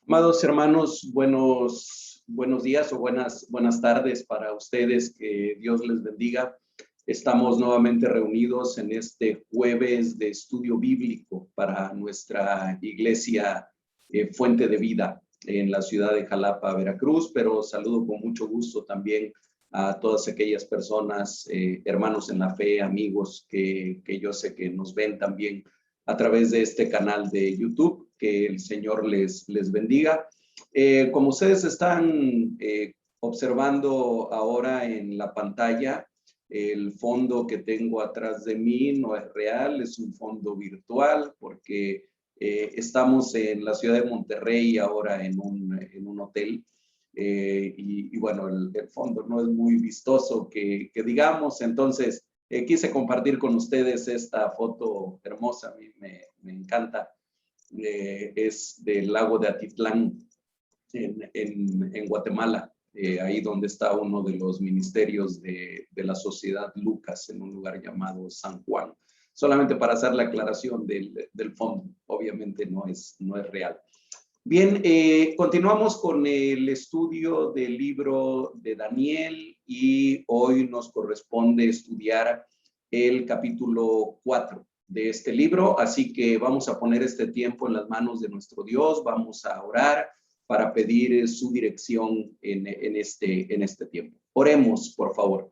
Amados hermanos, buenos días o buenas tardes para ustedes, que Dios les bendiga. Estamos nuevamente reunidos en este jueves de estudio bíblico para nuestra iglesia Fuente de Vida en la ciudad de Jalapa, Veracruz, pero saludo con mucho gusto también a todas aquellas personas, hermanos en la fe, amigos que yo sé que nos ven también a través de este canal de YouTube. Que el Señor les bendiga. Como ustedes están observando ahora en la pantalla, el fondo que tengo atrás de mí no es real, es un fondo virtual, porque estamos en la ciudad de Monterrey ahora en un hotel. Y bueno, el fondo no es muy vistoso que digamos, entonces quise compartir con ustedes esta foto hermosa. A mí me encanta. Es del lago de Atitlán en Guatemala, ahí donde está uno de los ministerios de la Sociedad Lucas, en un lugar llamado San Juan. Solamente para hacer la aclaración del fondo, obviamente no es real. Bien, continuamos con el estudio del libro de Daniel y hoy nos corresponde estudiar el capítulo 4 de este libro, así que vamos a poner este tiempo en las manos de nuestro Dios, vamos a orar para pedir su dirección en este tiempo. Oremos, por favor.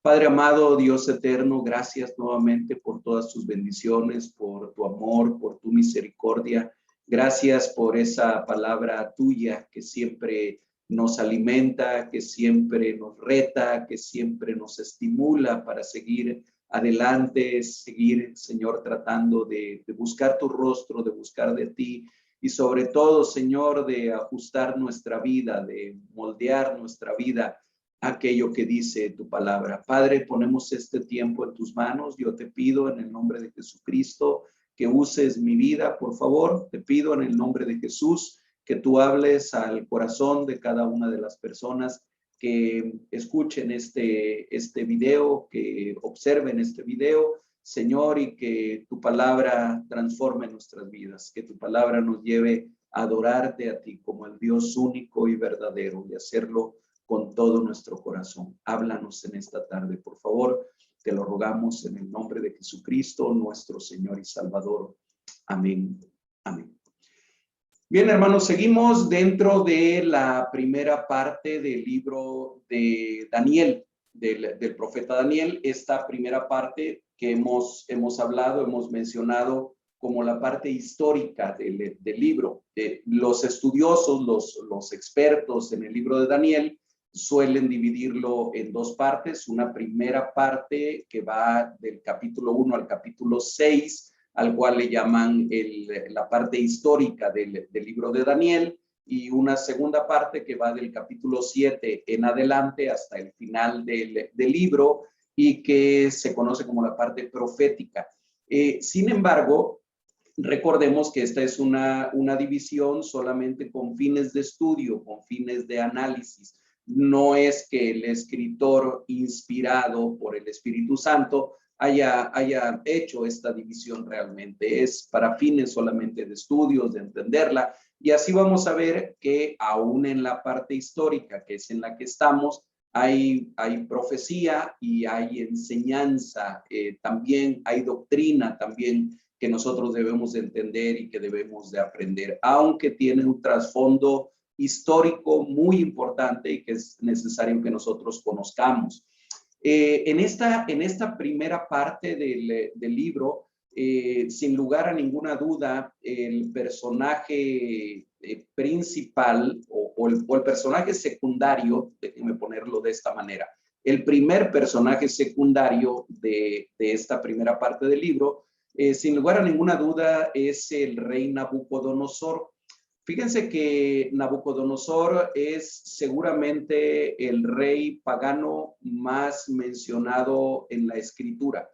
Padre amado, Dios eterno, gracias nuevamente por todas tus bendiciones, por tu amor, por tu misericordia. Gracias por esa palabra tuya que siempre nos alimenta, que siempre nos reta, que siempre nos estimula para seguir adelante, seguir, Señor, tratando de buscar tu rostro, de buscar de ti y sobre todo, Señor, de ajustar nuestra vida, de moldear nuestra vida aquello que dice tu palabra. Padre, ponemos este tiempo en tus manos. Yo te pido en el nombre de Jesucristo que uses mi vida, por favor. Te pido en el nombre de Jesús que tú hables al corazón de cada una de las personas que escuchen este video, que observen este video, Señor, y que tu palabra transforme nuestras vidas, que tu palabra nos lleve a adorarte a ti como el Dios único y verdadero, y hacerlo con todo nuestro corazón. Háblanos en esta tarde, por favor. Te lo rogamos en el nombre de Jesucristo, nuestro Señor y Salvador. Amén. Amén. Bien, hermanos, seguimos dentro de la primera parte del libro de Daniel, del profeta Daniel. Esta primera parte que hemos hablado, hemos mencionado como la parte histórica del libro. Los estudiosos, los expertos en el libro de Daniel, suelen dividirlo en dos partes. Una primera parte que va del capítulo 1 al capítulo 6, al cual le llaman la parte histórica del libro de Daniel, y una segunda parte que va del capítulo 7 en adelante hasta el final del libro y que se conoce como la parte profética. Sin embargo, recordemos que esta es una división solamente con fines de estudio, con fines de análisis. No es que el escritor inspirado por el Espíritu Santo haya hecho esta división realmente. Es para fines solamente de estudios, de entenderla. Y así vamos a ver que aún en la parte histórica, que es en la que estamos, hay profecía y hay enseñanza, también hay doctrina también que nosotros debemos de entender y que debemos de aprender, aunque tiene un trasfondo histórico muy importante y que es necesario que nosotros conozcamos. En esta primera parte del libro, sin lugar a ninguna duda, el personaje principal o el personaje secundario, déjenme ponerlo de esta manera, el primer personaje secundario de esta primera parte del libro, sin lugar a ninguna duda, es el rey Nabucodonosor. Fíjense que Nabucodonosor es seguramente el rey pagano más mencionado en la escritura.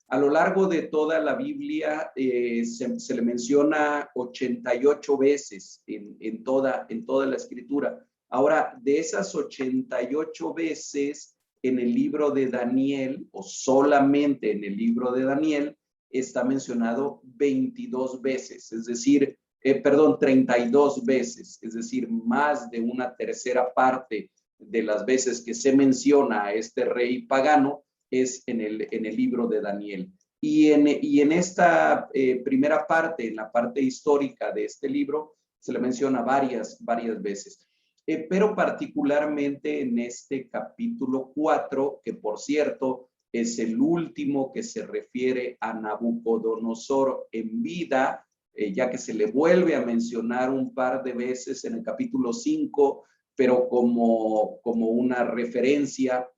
A lo largo de toda la Biblia se le menciona 88 veces en toda la escritura. Ahora, de esas 88 veces en el libro de Daniel, o solamente en el libro de Daniel, está mencionado 22 veces, es decir, perdón, 32 veces, es decir, más de una tercera parte de las veces que se menciona a este rey pagano es en el libro de Daniel. Y en esta primera parte, en la parte histórica de este libro, se le menciona varias veces. Pero particularmente en este capítulo 4, que por cierto es el último que se refiere a Nabucodonosor en vida, ya que se le vuelve a mencionar un par de veces en el capítulo 5, pero como una referencia,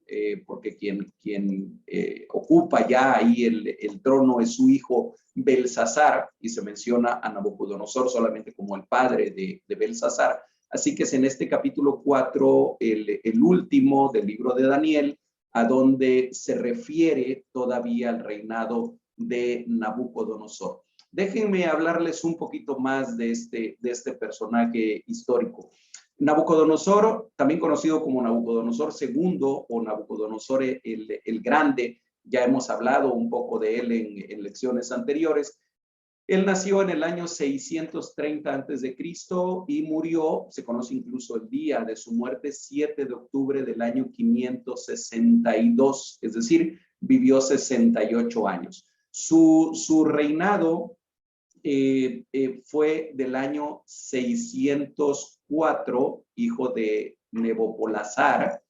porque quien ocupa ya ahí el trono es su hijo Belsasar, y se menciona a Nabucodonosor solamente como el padre de Belsasar. Así que es en este capítulo 4, el último del libro de Daniel, a donde se refiere todavía al reinado de Nabucodonosor. Déjenme hablarles un poquito más de este personaje histórico. Nabucodonosor, también conocido como Nabucodonosor II o Nabucodonosor el Grande, ya hemos hablado un poco de él en lecciones anteriores. Él nació en el año 630 a.C. y murió, se conoce incluso el día de su muerte, 7 de octubre del año 562, es decir, vivió 68 años. Su reinado fue del año 604, hijo de Nabopolassar,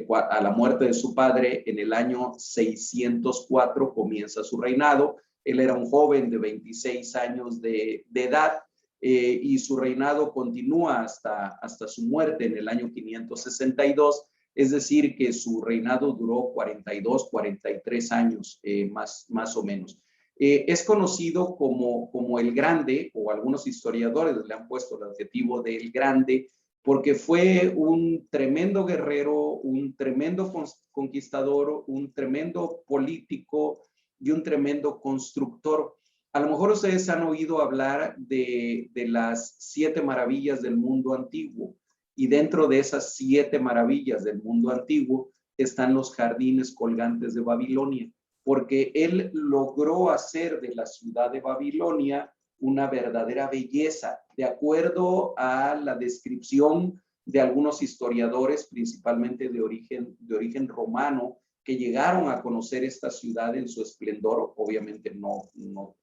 a la muerte de su padre en el año 604 comienza su reinado. Él era un joven de 26 años de edad y su reinado continúa hasta su muerte en el año 562, es decir, que su reinado duró 42, 43 años más o menos. Es conocido como el Grande, o algunos historiadores le han puesto el adjetivo de el Grande, porque fue un tremendo guerrero, un tremendo conquistador, un tremendo político y un tremendo constructor. A lo mejor ustedes han oído hablar de las 7 maravillas del mundo antiguo, y dentro de esas 7 maravillas del mundo antiguo están los jardines colgantes de Babilonia, porque él logró hacer de la ciudad de Babilonia una verdadera belleza, de acuerdo a la descripción de algunos historiadores, principalmente de origen romano, que llegaron a conocer esta ciudad en su esplendor. Obviamente no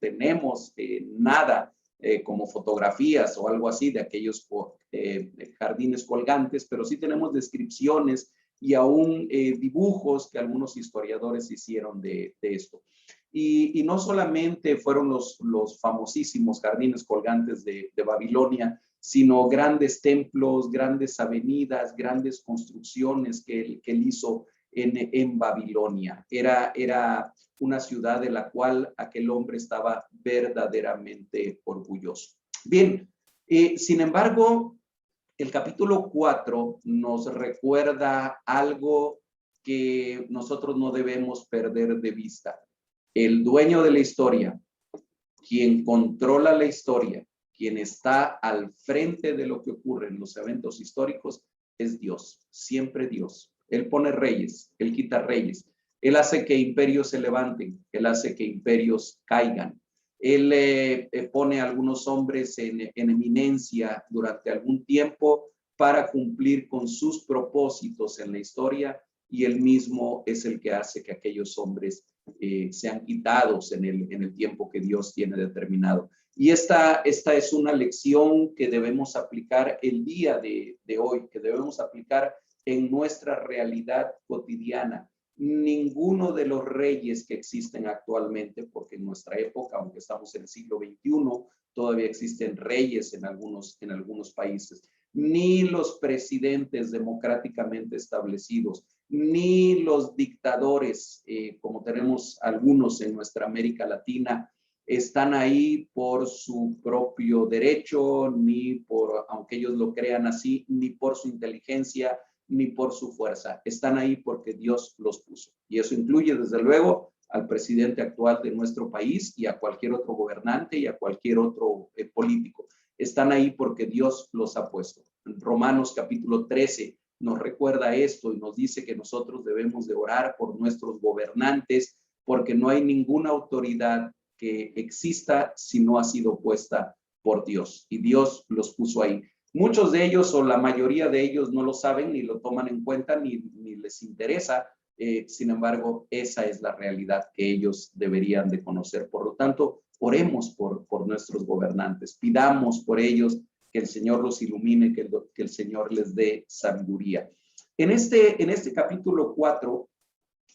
tenemos nada como fotografías o algo así de aquellos jardines colgantes, pero sí tenemos descripciones y aún dibujos que algunos historiadores hicieron de esto. Y no solamente fueron los famosísimos jardines colgantes de Babilonia, sino grandes templos, grandes avenidas, grandes construcciones que él hizo en Babilonia. Era una ciudad de la cual aquel hombre estaba verdaderamente orgulloso. Bien, sin embargo, el capítulo 4 nos recuerda algo que nosotros no debemos perder de vista. El dueño de la historia, quien controla la historia, quien está al frente de lo que ocurre en los eventos históricos, es Dios, siempre Dios. Él pone reyes, él quita reyes, él hace que imperios se levanten, él hace que imperios caigan. Él pone a algunos hombres en eminencia durante algún tiempo para cumplir con sus propósitos en la historia, y él mismo es el que hace que aquellos hombres sean quitados en el tiempo que Dios tiene determinado. Y esta es una lección que debemos aplicar el día de hoy, que debemos aplicar en nuestra realidad cotidiana. Ninguno de los reyes que existen actualmente, porque en nuestra época, aunque estamos en el siglo XXI, todavía existen reyes en algunos países, ni los presidentes democráticamente establecidos, ni los dictadores, como tenemos algunos en nuestra América Latina, están ahí por su propio derecho, ni por, aunque ellos lo crean así, ni por su inteligencia, ni por su fuerza. Están ahí porque Dios los puso. Y eso incluye, desde luego, al presidente actual de nuestro país y a cualquier otro gobernante y a cualquier otro político. Están ahí porque Dios los ha puesto. En Romanos capítulo 13 nos recuerda esto y nos dice que nosotros debemos de orar por nuestros gobernantes, porque no hay ninguna autoridad que exista si no ha sido puesta por Dios y Dios los puso ahí. Muchos de ellos o la mayoría de ellos no lo saben ni lo toman en cuenta ni les interesa. Sin embargo, esa es la realidad que ellos deberían de conocer. Por lo tanto, oremos por nuestros gobernantes, pidamos por ellos que el Señor los ilumine, que el Señor les dé sabiduría. En este capítulo 4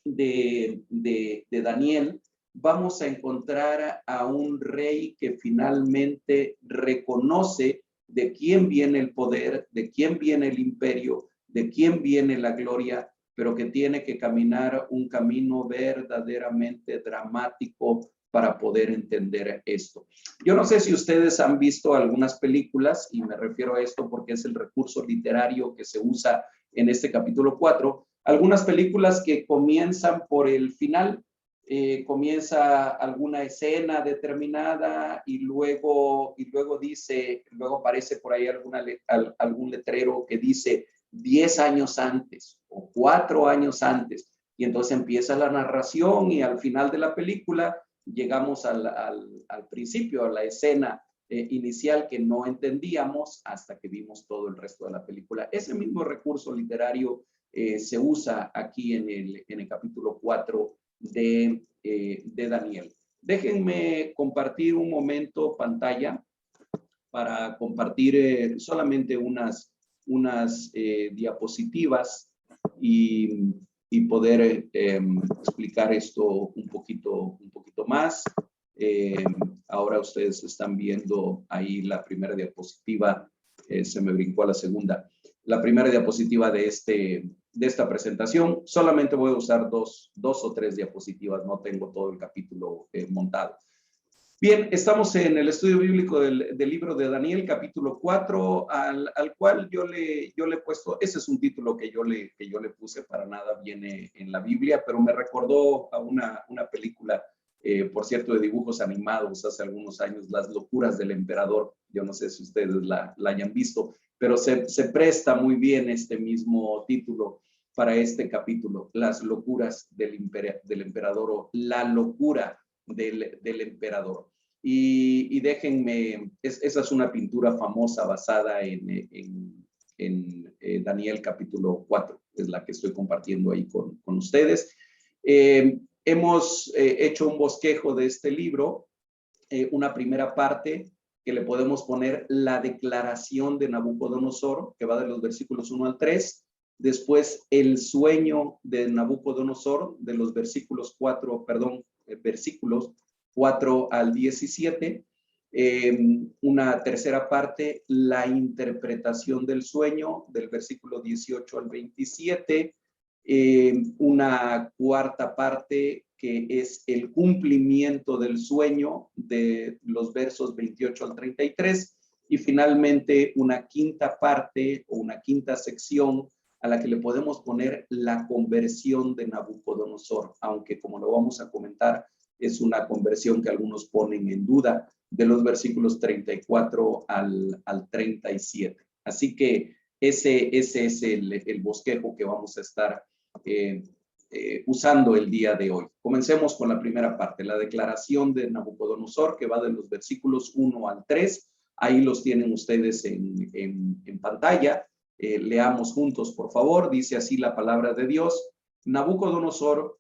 de Daniel, vamos a encontrar a un rey que finalmente reconoce de quién viene el poder, de quién viene el imperio, de quién viene la gloria, pero que tiene que caminar un camino verdaderamente dramático para poder entender esto. Yo no sé si ustedes han visto algunas películas, y me refiero a esto porque es el recurso literario que se usa en este capítulo 4, algunas películas que comienzan por el final, comienza alguna escena determinada y luego aparece por ahí algún letrero que dice 10 años antes o 4 años antes, y entonces empieza la narración y al final de la película llegamos al principio, a la escena inicial que no entendíamos hasta que vimos todo el resto de la película. Ese mismo recurso literario se usa aquí en el capítulo 4 de Daniel. Déjenme compartir un momento pantalla para compartir solamente unas diapositivas y poder explicar esto un poquito más. Ahora ustedes están viendo ahí la primera diapositiva, se me brincó a la segunda. La primera diapositiva de esta presentación. Solamente voy a usar dos o tres diapositivas, no tengo todo el capítulo montado. Bien, estamos en el estudio bíblico del libro de Daniel, capítulo 4, al cual yo le he puesto, ese es un título que yo le puse, para nada viene en la Biblia, pero me recordó a una película, por cierto, de dibujos animados hace algunos años, Las locuras del emperador. Yo no sé si ustedes la hayan visto, pero se presta muy bien este mismo título para este capítulo, Las locuras del emperador, o La locura del emperador. Y déjenme, esa es una pintura famosa basada en Daniel capítulo 4, es la que estoy compartiendo ahí con ustedes. Hemos hecho un bosquejo de este libro, una primera parte que le podemos poner la declaración de Nabucodonosor, que va de los versículos 1 al 3. Después, el sueño de Nabucodonosor, de los versículos 4 al 17. Una tercera parte, la interpretación del sueño, del versículo 18 al 27. Una cuarta parte, que es el cumplimiento del sueño, de los versos 28 al 33. Y finalmente, una quinta parte o una quinta sección a la que le podemos poner la conversión de Nabucodonosor, aunque, como lo vamos a comentar, es una conversión que algunos ponen en duda, de los versículos 34 al 37. Así que ese es el bosquejo que vamos a estar usando el día de hoy. Comencemos con la primera parte, la declaración de Nabucodonosor, que va de los versículos 1 al 3. Ahí los tienen ustedes en pantalla. Leamos juntos, por favor. Dice así la palabra de Dios. Nabucodonosor,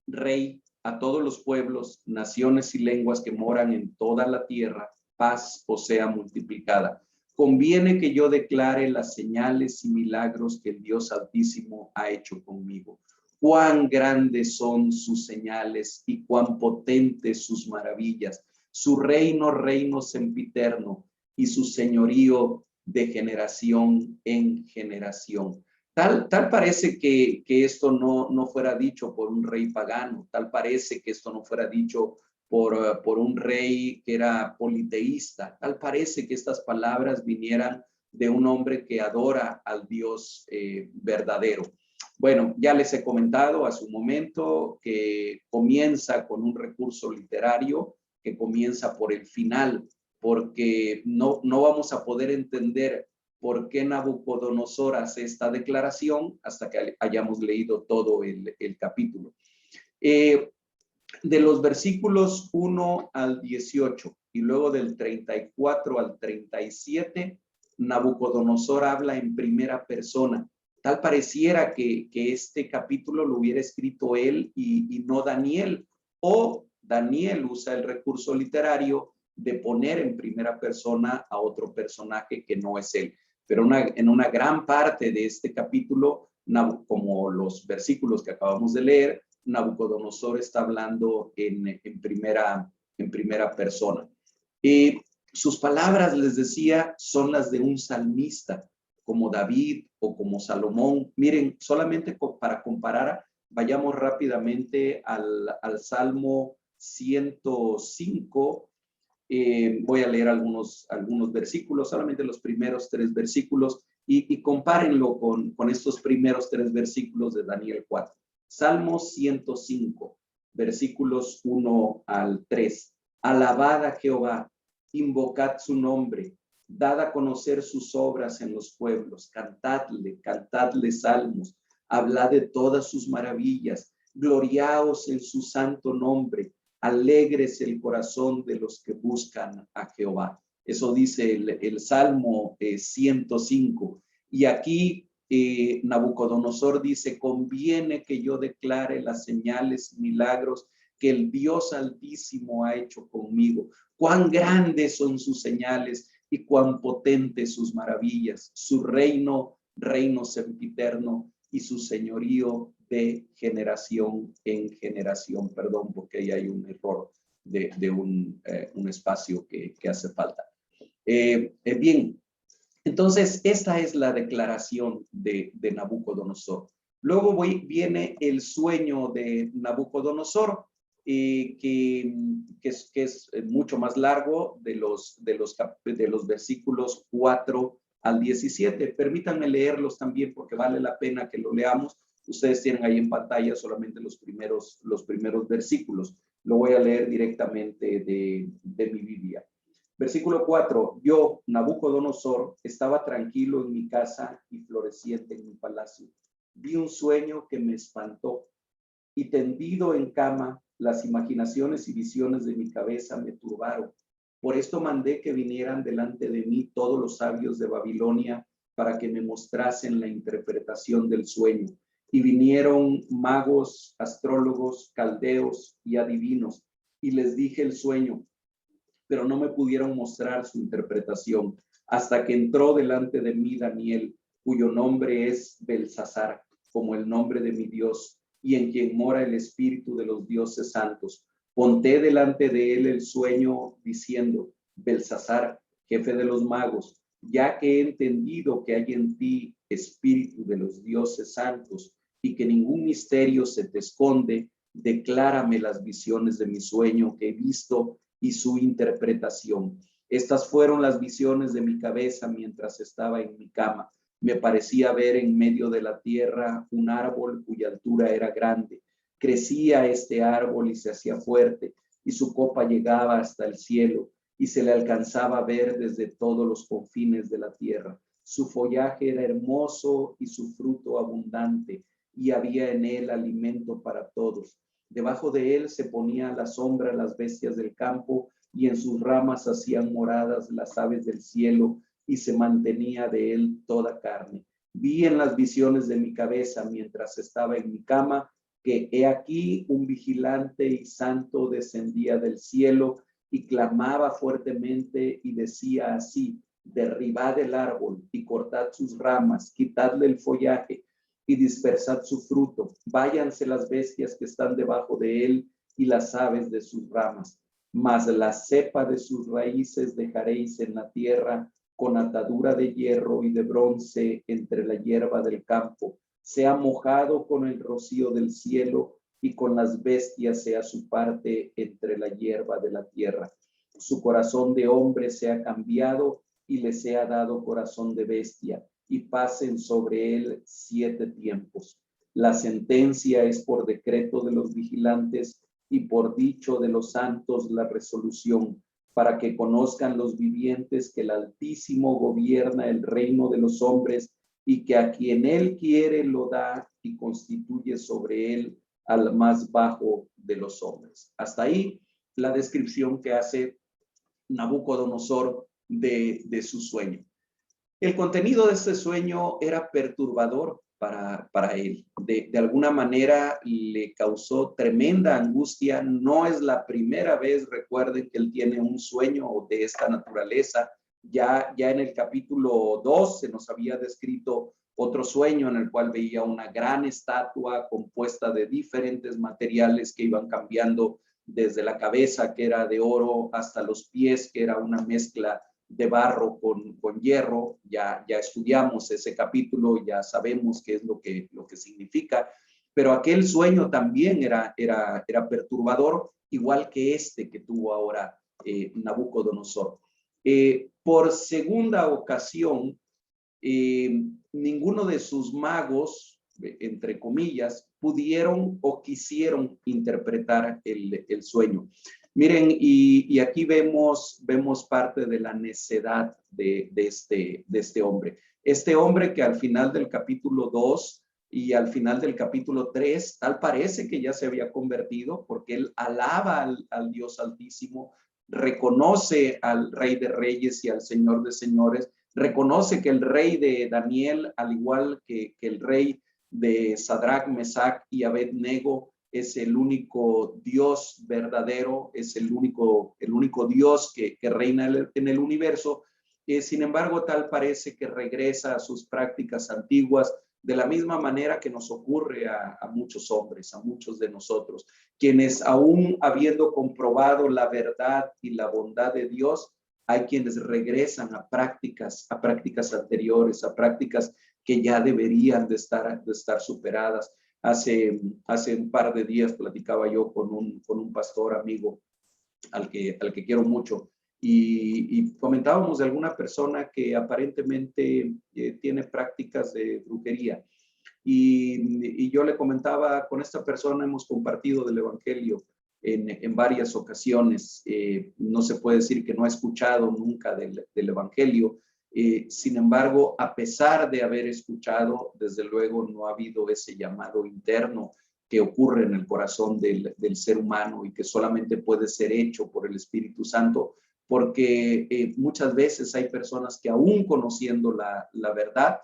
rey, a todos los pueblos, naciones y lenguas que moran en toda la tierra, paz os sea multiplicada. Conviene que yo declare las señales y milagros que el Dios Altísimo ha hecho conmigo. Cuán grandes son sus señales y cuán potentes sus maravillas. Su reino sempiterno, y su señorío de generación en generación. Tal parece que esto no fuera dicho por un rey pagano, tal parece que esto no fuera dicho por un rey que era politeísta, tal parece que estas palabras vinieran de un hombre que adora al Dios verdadero. Bueno, ya les he comentado hace un momento que comienza con un recurso literario que comienza por el final, porque no vamos a poder entender por qué Nabucodonosor hace esta declaración hasta que hayamos leído todo el capítulo. De los versículos 1 al 18 y luego del 34 al 37, Nabucodonosor habla en primera persona. Tal pareciera que este capítulo lo hubiera escrito él y no Daniel, o Daniel usa el recurso literario de poner en primera persona a otro personaje que no es él. Pero en una gran parte de este capítulo, como los versículos que acabamos de leer, Nabucodonosor está hablando en primera persona. Sus palabras, les decía, son las de un salmista, como David o como Salomón. Miren, solamente para comparar, vayamos rápidamente al Salmo 105. Voy a leer algunos versículos, solamente los primeros 3 versículos, y compárenlo con estos primeros 3 versículos de Daniel 4. Salmo 105, versículos 1 al 3. Alabad a Jehová, invocad su nombre, dad a conocer sus obras en los pueblos, cantadle salmos, hablad de todas sus maravillas, gloriaos en su santo nombre, alegres el corazón de los que buscan a Jehová. Eso dice el Salmo 105. Y aquí Nabucodonosor dice, conviene que yo declare las señales, milagros que el Dios Altísimo ha hecho conmigo. Cuán grandes son sus señales y cuán potentes sus maravillas. Su reino sempiterno, y su señorío de generación en generación. Perdón, porque ahí hay un error de un espacio que hace falta. Bien, entonces esta es la declaración de Nabucodonosor. Luego viene el sueño de Nabucodonosor, que es mucho más largo de los versículos 4 al 17. Permítanme leerlos también porque vale la pena que lo leamos. Ustedes tienen ahí en pantalla solamente los primeros versículos. Lo voy a leer directamente de mi Biblia. Versículo 4. Yo, Nabucodonosor, estaba tranquilo en mi casa y floreciente en mi palacio. Vi un sueño que me espantó y tendido en cama, las imaginaciones y visiones de mi cabeza me turbaron. Por esto mandé que vinieran delante de mí todos los sabios de Babilonia para que me mostrasen la interpretación del sueño. Y vinieron magos, astrólogos, caldeos y adivinos, y les dije el sueño, pero no me pudieron mostrar su interpretación, hasta que entró delante de mí Daniel, cuyo nombre es Belsasar, como el nombre de mi Dios, y en quien mora el espíritu de los dioses santos. Conté delante de él el sueño, diciendo, Belsasar, jefe de los magos, ya que he entendido que hay en ti espíritu de los dioses santos, y que ningún misterio se te esconde, declárame las visiones de mi sueño que he visto y su interpretación. Estas fueron las visiones de mi cabeza mientras estaba en mi cama. Me parecía ver en medio de la tierra un árbol cuya altura era grande. Crecía este árbol y se hacía fuerte, y su copa llegaba hasta el cielo, y se le alcanzaba a ver desde todos los confines de la tierra. Su follaje era hermoso y su fruto abundante, y había en él alimento para todos. Debajo de él se ponía a la sombra las bestias del campo, y en sus ramas hacían moradas las aves del cielo, y se mantenía de él toda carne. Vi en las visiones de mi cabeza mientras estaba en mi cama, que he aquí un vigilante y santo descendía del cielo y clamaba fuertemente y decía así, derribad el árbol y cortad sus ramas, quitadle el follaje y dispersad su fruto. Váyanse las bestias que están debajo de él y las aves de sus ramas. Mas la cepa de sus raíces dejaréis en la tierra con atadura de hierro y de bronce entre la hierba del campo. Sea mojado con el rocío del cielo y con las bestias sea su parte entre la hierba de la tierra. Su corazón de hombre sea cambiado y le sea dado corazón de bestia, y pasen sobre él 7 tiempos. La sentencia es por decreto de los vigilantes y por dicho de los santos la resolución, para que conozcan los vivientes que el Altísimo gobierna el reino de los hombres y que a quien él quiere lo da y constituye sobre él al más bajo de los hombres. Hasta ahí la descripción que hace Nabucodonosor de su sueño. El contenido de este sueño era perturbador para él. De alguna manera le causó tremenda angustia. No es la primera vez, recuerden, que él tiene un sueño de esta naturaleza. Ya en el capítulo 2 se nos había descrito otro sueño en el cual veía una gran estatua compuesta de diferentes materiales que iban cambiando desde la cabeza, que era de oro, hasta los pies, que era una mezcla de barro con hierro. Ya estudiamos ese capítulo, ya sabemos qué es lo que significa, pero aquel sueño también era perturbador, igual que este que tuvo ahora Nabucodonosor. Por segunda ocasión, ninguno de sus magos, entre comillas, pudieron o quisieron interpretar el sueño. Miren, y aquí vemos parte de la necedad de este hombre. Este hombre que al final del capítulo 2 y al final del capítulo 3, tal parece que ya se había convertido, porque él alaba al Dios Altísimo, reconoce al Rey de Reyes y al Señor de Señores, reconoce que el rey de Daniel, al igual que el rey de Sadrach, Mesach y Abednego, es el único Dios verdadero, es el único Dios que reina en el universo. Sin embargo, tal parece que regresa a sus prácticas antiguas, de la misma manera que nos ocurre a muchos hombres, a muchos de nosotros, quienes aún habiendo comprobado la verdad y la bondad de Dios, hay quienes regresan a prácticas anteriores, a prácticas que ya deberían de estar superadas. Hace un par de días platicaba yo con un pastor amigo al que quiero mucho, y comentábamos de alguna persona que aparentemente tiene prácticas de brujería. Y yo le comentaba, con esta persona hemos compartido del evangelio en varias ocasiones. No se puede decir que no ha escuchado nunca del evangelio. Sin embargo, a pesar de haber escuchado, desde luego no ha habido ese llamado interno que ocurre en el corazón del ser humano y que solamente puede ser hecho por el Espíritu Santo, porque muchas veces hay personas que aún conociendo la verdad,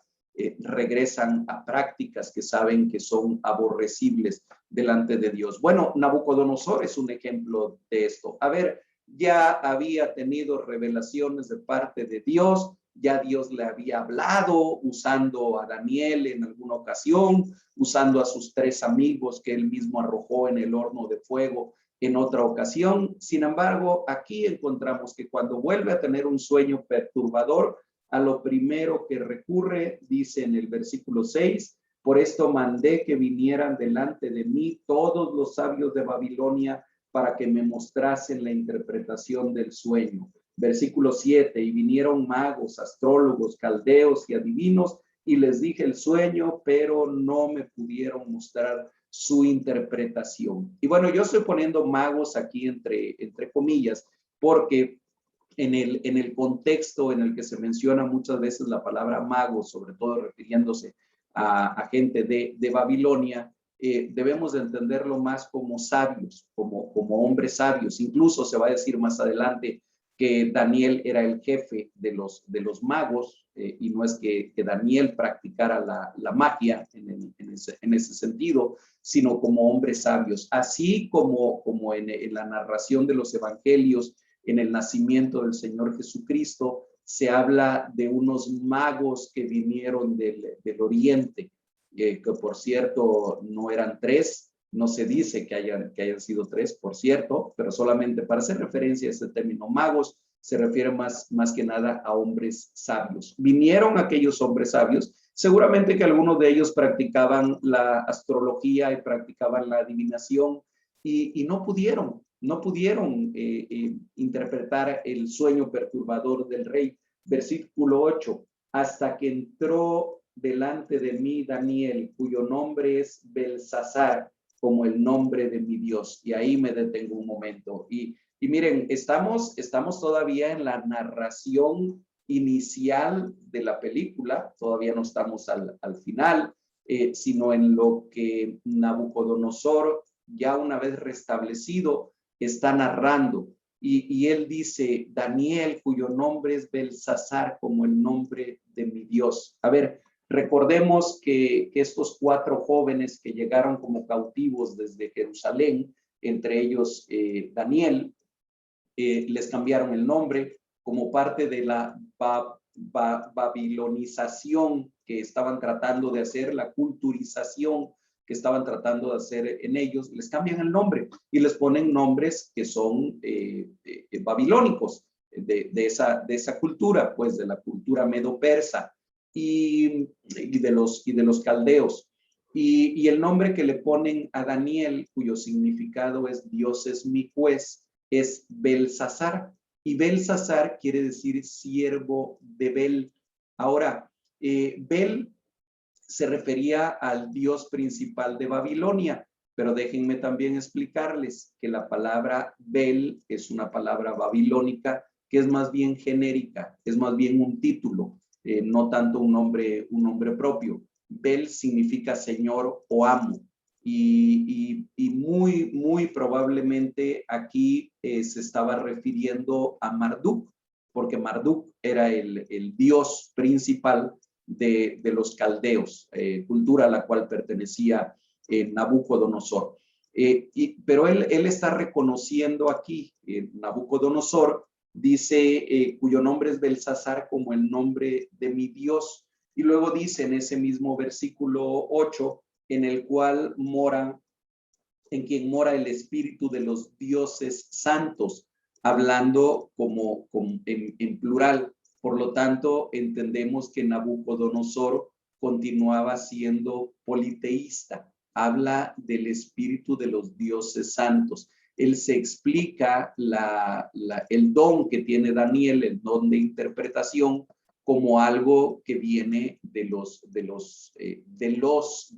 regresan a prácticas que saben que son aborrecibles delante de Dios. Bueno, Nabucodonosor es un ejemplo de esto. A ver, ya había tenido revelaciones de parte de Dios, ya Dios le había hablado usando a Daniel en alguna ocasión, usando a sus 3 amigos que él mismo arrojó en el horno de fuego en otra ocasión. Sin embargo, aquí encontramos que cuando vuelve a tener un sueño perturbador, a lo primero que recurre, dice en el versículo 6, por esto mandé que vinieran delante de mí todos los sabios de Babilonia para que me mostrasen la interpretación del sueño. Versículo 7, y vinieron magos, astrólogos, caldeos y adivinos, y les dije el sueño, pero no me pudieron mostrar su interpretación. Y bueno, yo estoy poniendo magos aquí entre comillas, porque en el contexto en el que se menciona muchas veces la palabra mago, sobre todo refiriéndose a gente de Babilonia, debemos de entenderlo más como sabios, como hombres sabios. Incluso se va a decir más adelante que Daniel era el jefe de los magos, y no es que Daniel practicara la magia en ese sentido, sino como hombres sabios. Así como en la narración de los evangelios, en el nacimiento del Señor Jesucristo, se habla de unos magos que vinieron del oriente, que por cierto no eran 3, no se dice que hayan sido 3, por cierto, pero solamente para hacer referencia a este término magos, se refiere más que nada a hombres sabios. Vinieron aquellos hombres sabios, seguramente que algunos de ellos practicaban la astrología y practicaban la adivinación, y no pudieron interpretar el sueño perturbador del rey. Versículo 8, hasta que entró delante de mí Daniel, cuyo nombre es Belsasar, como el nombre de mi Dios. Y ahí me detengo un momento. Y miren, estamos todavía en la narración inicial de la película, todavía no estamos al final. sino en lo que Nabucodonosor, ya una vez restablecido, está narrando. Y él dice, Daniel, cuyo nombre es Belsasar, como el nombre de mi Dios. A ver, recordemos que estos 4 jóvenes que llegaron como cautivos desde Jerusalén, entre ellos Daniel, les cambiaron el nombre como parte de la babilonización que estaban tratando de hacer, la culturización que estaban tratando de hacer en ellos. Les cambian el nombre y les ponen nombres que son babilónicos de esa cultura, pues de la cultura medo-persa y de los caldeos. Y el nombre que le ponen a Daniel, cuyo significado es Dios es mi juez, es Belsasar. Y Belsasar quiere decir siervo de Bel. Ahora, Bel se refería al dios principal de Babilonia, pero déjenme también explicarles que la palabra Bel es una palabra babilónica que es más bien genérica, es más bien un título, no tanto un nombre propio. Bel significa señor o amo. Y muy probablemente aquí se estaba refiriendo a Marduk, porque Marduk era el dios principal de los caldeos, cultura a la cual pertenecía Nabucodonosor. Pero él está reconociendo aquí, Nabucodonosor dice, cuyo nombre es Belsasar, como el nombre de mi Dios. Y luego dice en ese mismo versículo 8, en el cual en quien mora el espíritu de los dioses santos, hablando como en plural. Por lo tanto, entendemos que Nabucodonosor continuaba siendo politeísta. Habla del espíritu de los dioses santos. Él se explica el don que tiene Daniel, el don de interpretación, como algo que viene de los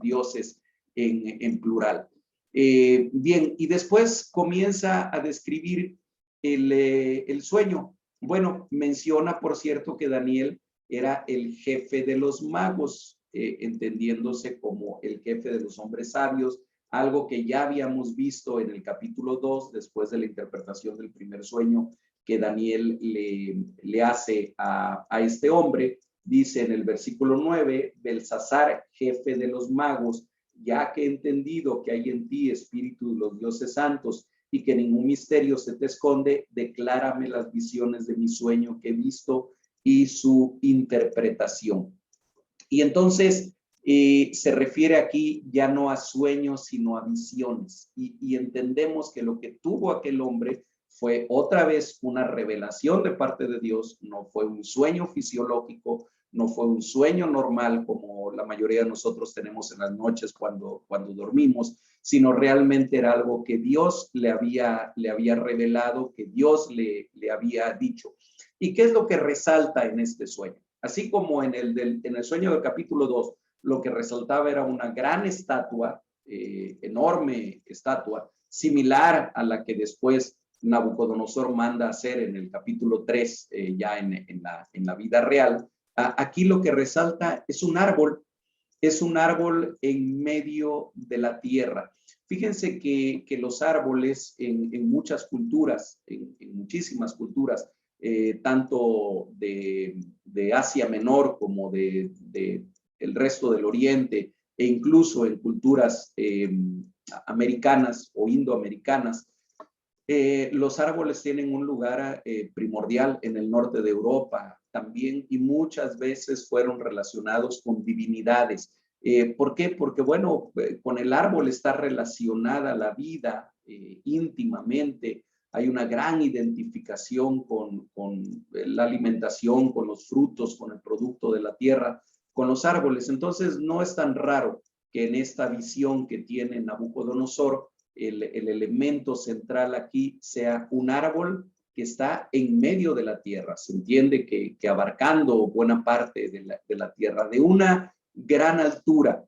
dioses en plural. Bien, y después comienza a describir el sueño. Bueno, menciona, por cierto, que Daniel era el jefe de los magos, entendiéndose como el jefe de los hombres sabios, algo que ya habíamos visto en el capítulo 2, después de la interpretación del primer sueño que Daniel le hace a este hombre. Dice en el versículo 9, Belsasar, jefe de los magos, ya que he entendido que hay en ti espíritu de los dioses santos y que ningún misterio se te esconde, declárame las visiones de mi sueño que he visto y su interpretación. Y entonces se refiere aquí ya no a sueños, sino a visiones. Y entendemos que lo que tuvo aquel hombre fue otra vez una revelación de parte de Dios, no fue un sueño fisiológico, no fue un sueño normal como la mayoría de nosotros tenemos en las noches cuando dormimos, sino realmente era algo que Dios le había revelado, que Dios le había dicho. ¿Y qué es lo que resalta en este sueño? Así como en el sueño del capítulo 2, lo que resaltaba era una gran estatua, enorme estatua, similar a la que después Nabucodonosor manda hacer en el capítulo 3, ya en la vida real. Aquí lo que resalta es un árbol en medio de la tierra. Fíjense que los árboles en muchas culturas, en muchísimas culturas, tanto de Asia Menor como de el resto del Oriente, e incluso en culturas americanas o indoamericanas, los árboles tienen un lugar primordial en el norte de Europa también, y muchas veces fueron relacionados con divinidades. ¿Por qué? Porque, bueno, con el árbol está relacionada la vida íntimamente. Hay una gran identificación con la alimentación, con los frutos, con el producto de la tierra, con los árboles. Entonces, no es tan raro que en esta visión que tiene Nabucodonosor, el elemento central aquí sea un árbol que está en medio de la tierra. Se entiende que abarcando buena parte de la tierra, de una gran altura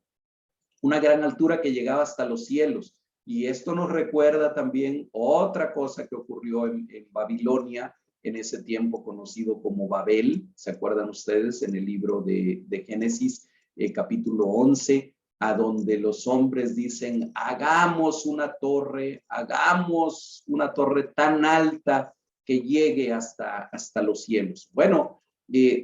que llegaba hasta los cielos. Y esto nos recuerda también otra cosa que ocurrió en Babilonia, en ese tiempo conocido como Babel. ¿Se acuerdan ustedes en el libro de Génesis, capítulo 11? a donde los hombres dicen, hagamos una torre tan alta que llegue hasta los cielos. Bueno,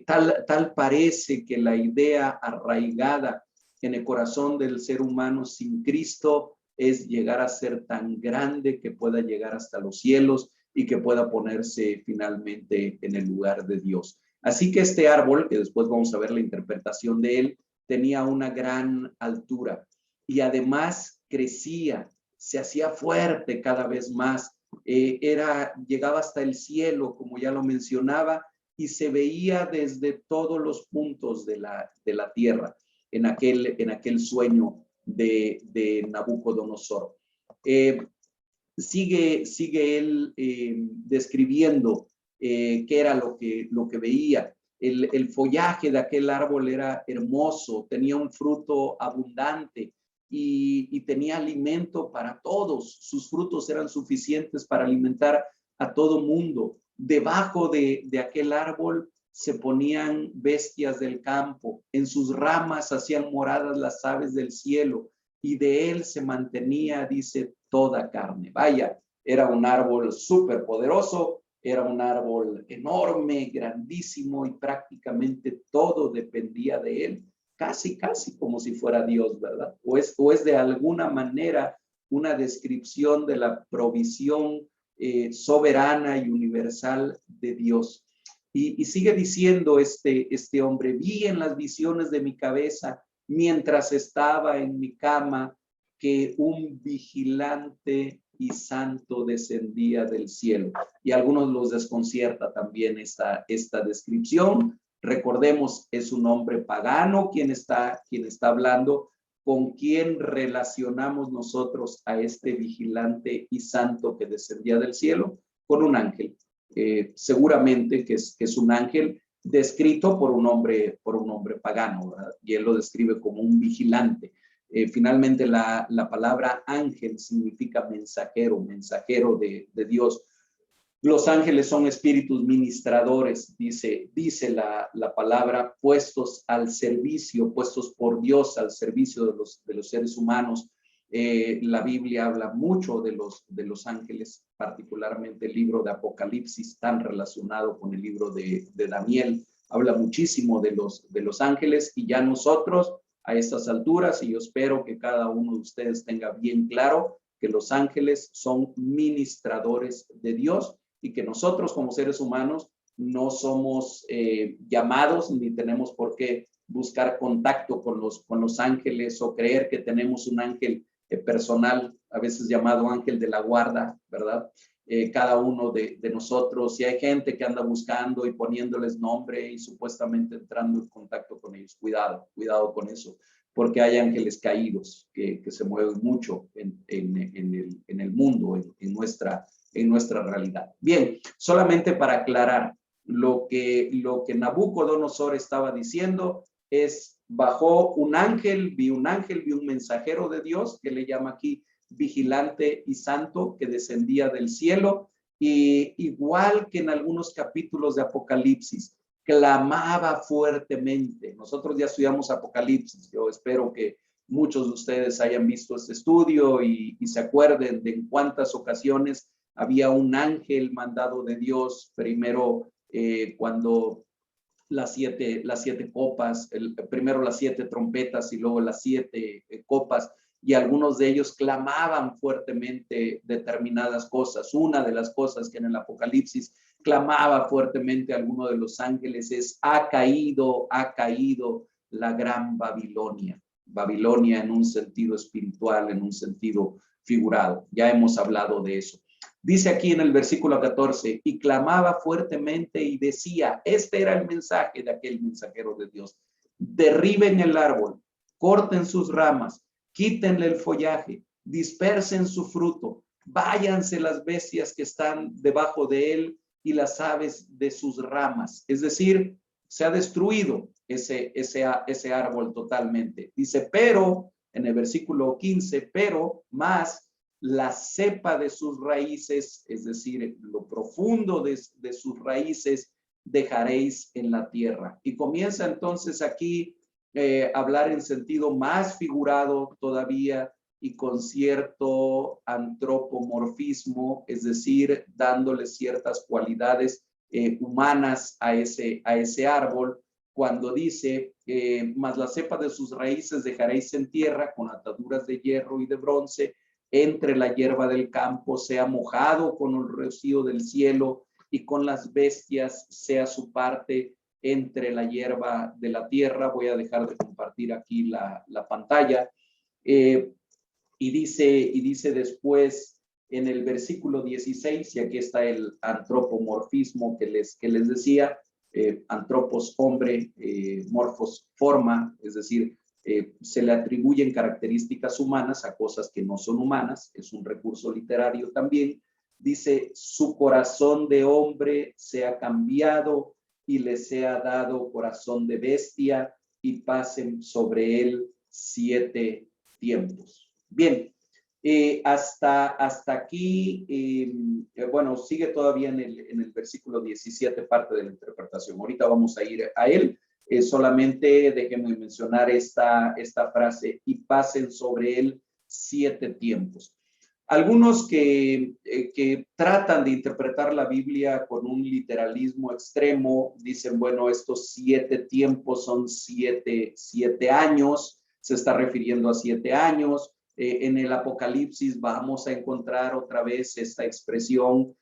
tal parece que la idea arraigada en el corazón del ser humano sin Cristo es llegar a ser tan grande que pueda llegar hasta los cielos y que pueda ponerse finalmente en el lugar de Dios. Así que este árbol, que después vamos a ver la interpretación de él, tenía una gran altura y además crecía, se hacía fuerte cada vez más, llegaba hasta el cielo, como ya lo mencionaba, y se veía desde todos los puntos de la tierra en aquel sueño de Nabucodonosor. Sigue él describiendo qué era lo que veía. El follaje de aquel árbol era hermoso, tenía un fruto abundante y tenía alimento para todos. Sus frutos eran suficientes para alimentar a todo mundo. Debajo de aquel árbol se ponían bestias del campo, en sus ramas hacían moradas las aves del cielo, y de él se mantenía, dice, toda carne. Vaya, era un árbol súper poderoso, era un árbol enorme, grandísimo, y prácticamente todo dependía de él, casi como si fuera Dios, ¿verdad? O es de alguna manera una descripción de la provisión soberana y universal de Dios. Y sigue diciendo este hombre, vi en las visiones de mi cabeza, mientras estaba en mi cama, que un vigilante y santo descendía del cielo. Y a algunos los desconcierta también esta descripción. Recordemos, es un hombre pagano quien está hablando. ¿Con quién relacionamos nosotros a este vigilante y santo que descendía del cielo? Con un ángel. Seguramente que es un ángel descrito por un hombre pagano, ¿verdad? Y él lo describe como un vigilante. Finalmente la palabra ángel significa mensajero de Dios. Los ángeles son espíritus ministradores, dice la palabra, puestos por Dios al servicio de los seres humanos. La Biblia habla mucho de los ángeles, particularmente el libro de Apocalipsis, tan relacionado con el libro de Daniel, habla muchísimo de los ángeles, y ya nosotros a estas alturas, y yo espero que cada uno de ustedes tenga bien claro que los ángeles son ministradores de Dios, y que nosotros como seres humanos no somos llamados ni tenemos por qué buscar contacto con los ángeles o creer que tenemos un ángel personal, a veces llamado ángel de la guarda, ¿verdad? Cada uno de nosotros, si hay gente que anda buscando y poniéndoles nombre y supuestamente entrando en contacto con ellos, cuidado con eso, porque hay ángeles caídos que se mueven mucho en el mundo, en nuestra realidad. Bien, solamente para aclarar, lo que Nabucodonosor estaba diciendo es, bajó un ángel, vi un mensajero de Dios, que le llama aquí vigilante y santo, que descendía del cielo, y igual que en algunos capítulos de Apocalipsis, clamaba fuertemente. Nosotros ya estudiamos Apocalipsis, yo espero que muchos de ustedes hayan visto este estudio y se acuerden de en cuántas ocasiones había un ángel mandado de Dios, primero cuando las siete copas, primero las 7 trompetas y luego las 7 copas, y algunos de ellos clamaban fuertemente determinadas cosas. Una de las cosas que en el Apocalipsis clamaba fuertemente alguno de los ángeles es, ha caído la gran Babilonia. Babilonia en un sentido espiritual, en un sentido figurado. Ya hemos hablado de eso. Dice aquí en el versículo 14, y clamaba fuertemente y decía, este era el mensaje de aquel mensajero de Dios, derriben el árbol, corten sus ramas, quítenle el follaje, dispersen su fruto, váyanse las bestias que están debajo de él y las aves de sus ramas. Es decir, se ha destruido ese árbol totalmente. Dice, pero, en el versículo 15, pero más la cepa de sus raíces, es decir, lo profundo de sus raíces, dejaréis en la tierra. Y comienza entonces aquí hablar en sentido más figurado todavía y con cierto antropomorfismo, es decir, dándole ciertas cualidades humanas a ese árbol, cuando dice, mas la cepa de sus raíces dejaréis en tierra con ataduras de hierro y de bronce, entre la hierba del campo sea mojado con el rocío del cielo y con las bestias sea su parte entre la hierba de la tierra. Voy a dejar de compartir aquí la pantalla. Y dice después en el versículo 16, y aquí está el antropomorfismo que les decía, antropos, hombre, morfos, forma, es decir, se le atribuyen características humanas a cosas que no son humanas, es un recurso literario también. Dice, su corazón de hombre se ha cambiado y le sea dado corazón de bestia y pasen sobre él 7 tiempos. Bien, hasta aquí, bueno, sigue todavía en el versículo 17 parte de la interpretación. Ahorita vamos a ir a él. Solamente déjenme mencionar esta frase, y pasen sobre él 7 tiempos. Algunos que tratan de interpretar la Biblia con un literalismo extremo, dicen, bueno, estos 7 tiempos son 7 años, se está refiriendo a 7 años. En el Apocalipsis vamos a encontrar otra vez esta expresión.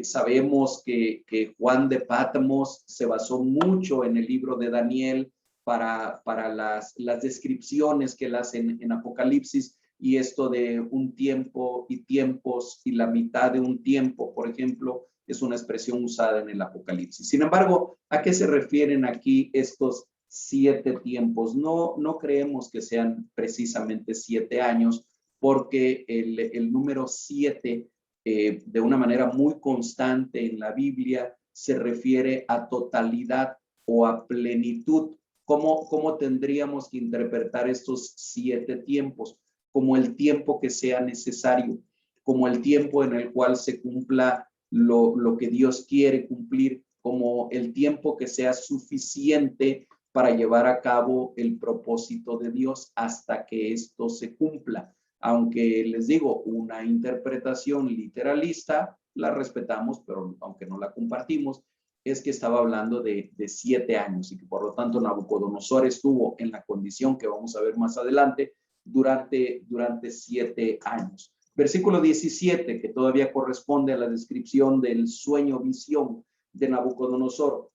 Sabemos que Juan de Patmos se basó mucho en el libro de Daniel para las descripciones que él hace en Apocalipsis, y esto de un tiempo y tiempos y la mitad de un tiempo, por ejemplo, es una expresión usada en el Apocalipsis. Sin embargo, ¿a qué se refieren aquí estos 7 tiempos? No creemos que sean precisamente 7 años, porque el número 7, de una manera muy constante en la Biblia, se refiere a totalidad o a plenitud. ¿Cómo tendríamos que interpretar estos 7 tiempos? Como el tiempo que sea necesario, como el tiempo en el cual se cumpla lo que Dios quiere cumplir, como el tiempo que sea suficiente para llevar a cabo el propósito de Dios hasta que esto se cumpla. Aunque les digo, una interpretación literalista, la respetamos, pero aunque no la compartimos, es que estaba hablando de 7 años y que por lo tanto Nabucodonosor estuvo en la condición que vamos a ver más adelante durante 7 años. Versículo 17, que todavía corresponde a la descripción del sueño visión de Nabucodonosor.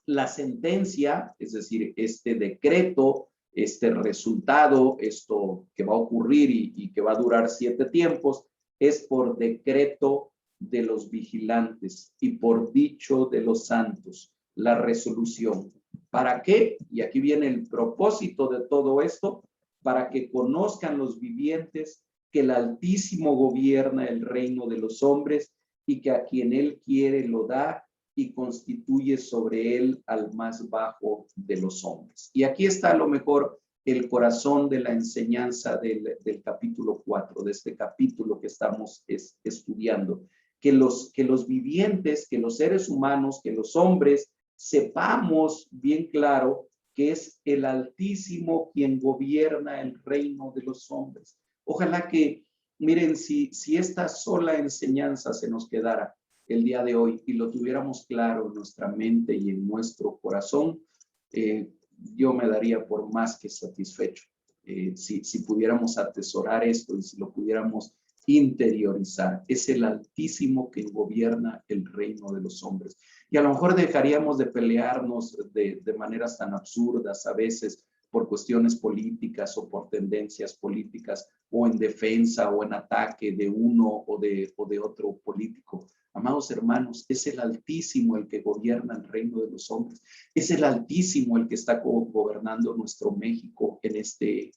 La sentencia, es decir, este decreto, este resultado, esto que va a ocurrir y que va a durar 7 tiempos, es por decreto de los vigilantes y por dicho de los santos, la resolución. ¿Para qué? Y aquí viene el propósito de todo esto, para que conozcan los vivientes que el Altísimo gobierna el reino de los hombres y que a quien él quiere lo da y constituye sobre él al más bajo de los hombres. Y aquí está a lo mejor el corazón de la enseñanza del capítulo 4, de este capítulo que estamos estudiando. Que los vivientes, que los seres humanos, que los hombres, sepamos bien claro que es el Altísimo quien gobierna el reino de los hombres. Ojalá que, miren, si esta sola enseñanza se nos quedara el día de hoy y lo tuviéramos claro en nuestra mente y en nuestro corazón, yo me daría por más que satisfecho. Si pudiéramos atesorar esto y si lo pudiéramos interiorizar. Es el Altísimo que gobierna el reino de los hombres. Y a lo mejor dejaríamos de pelearnos de maneras tan absurdas a veces por cuestiones políticas o por tendencias políticas o en defensa o en ataque de uno o de otro político. Amados hermanos, es el Altísimo el que gobierna el reino de los hombres. Es el Altísimo el que está gobernando nuestro México en este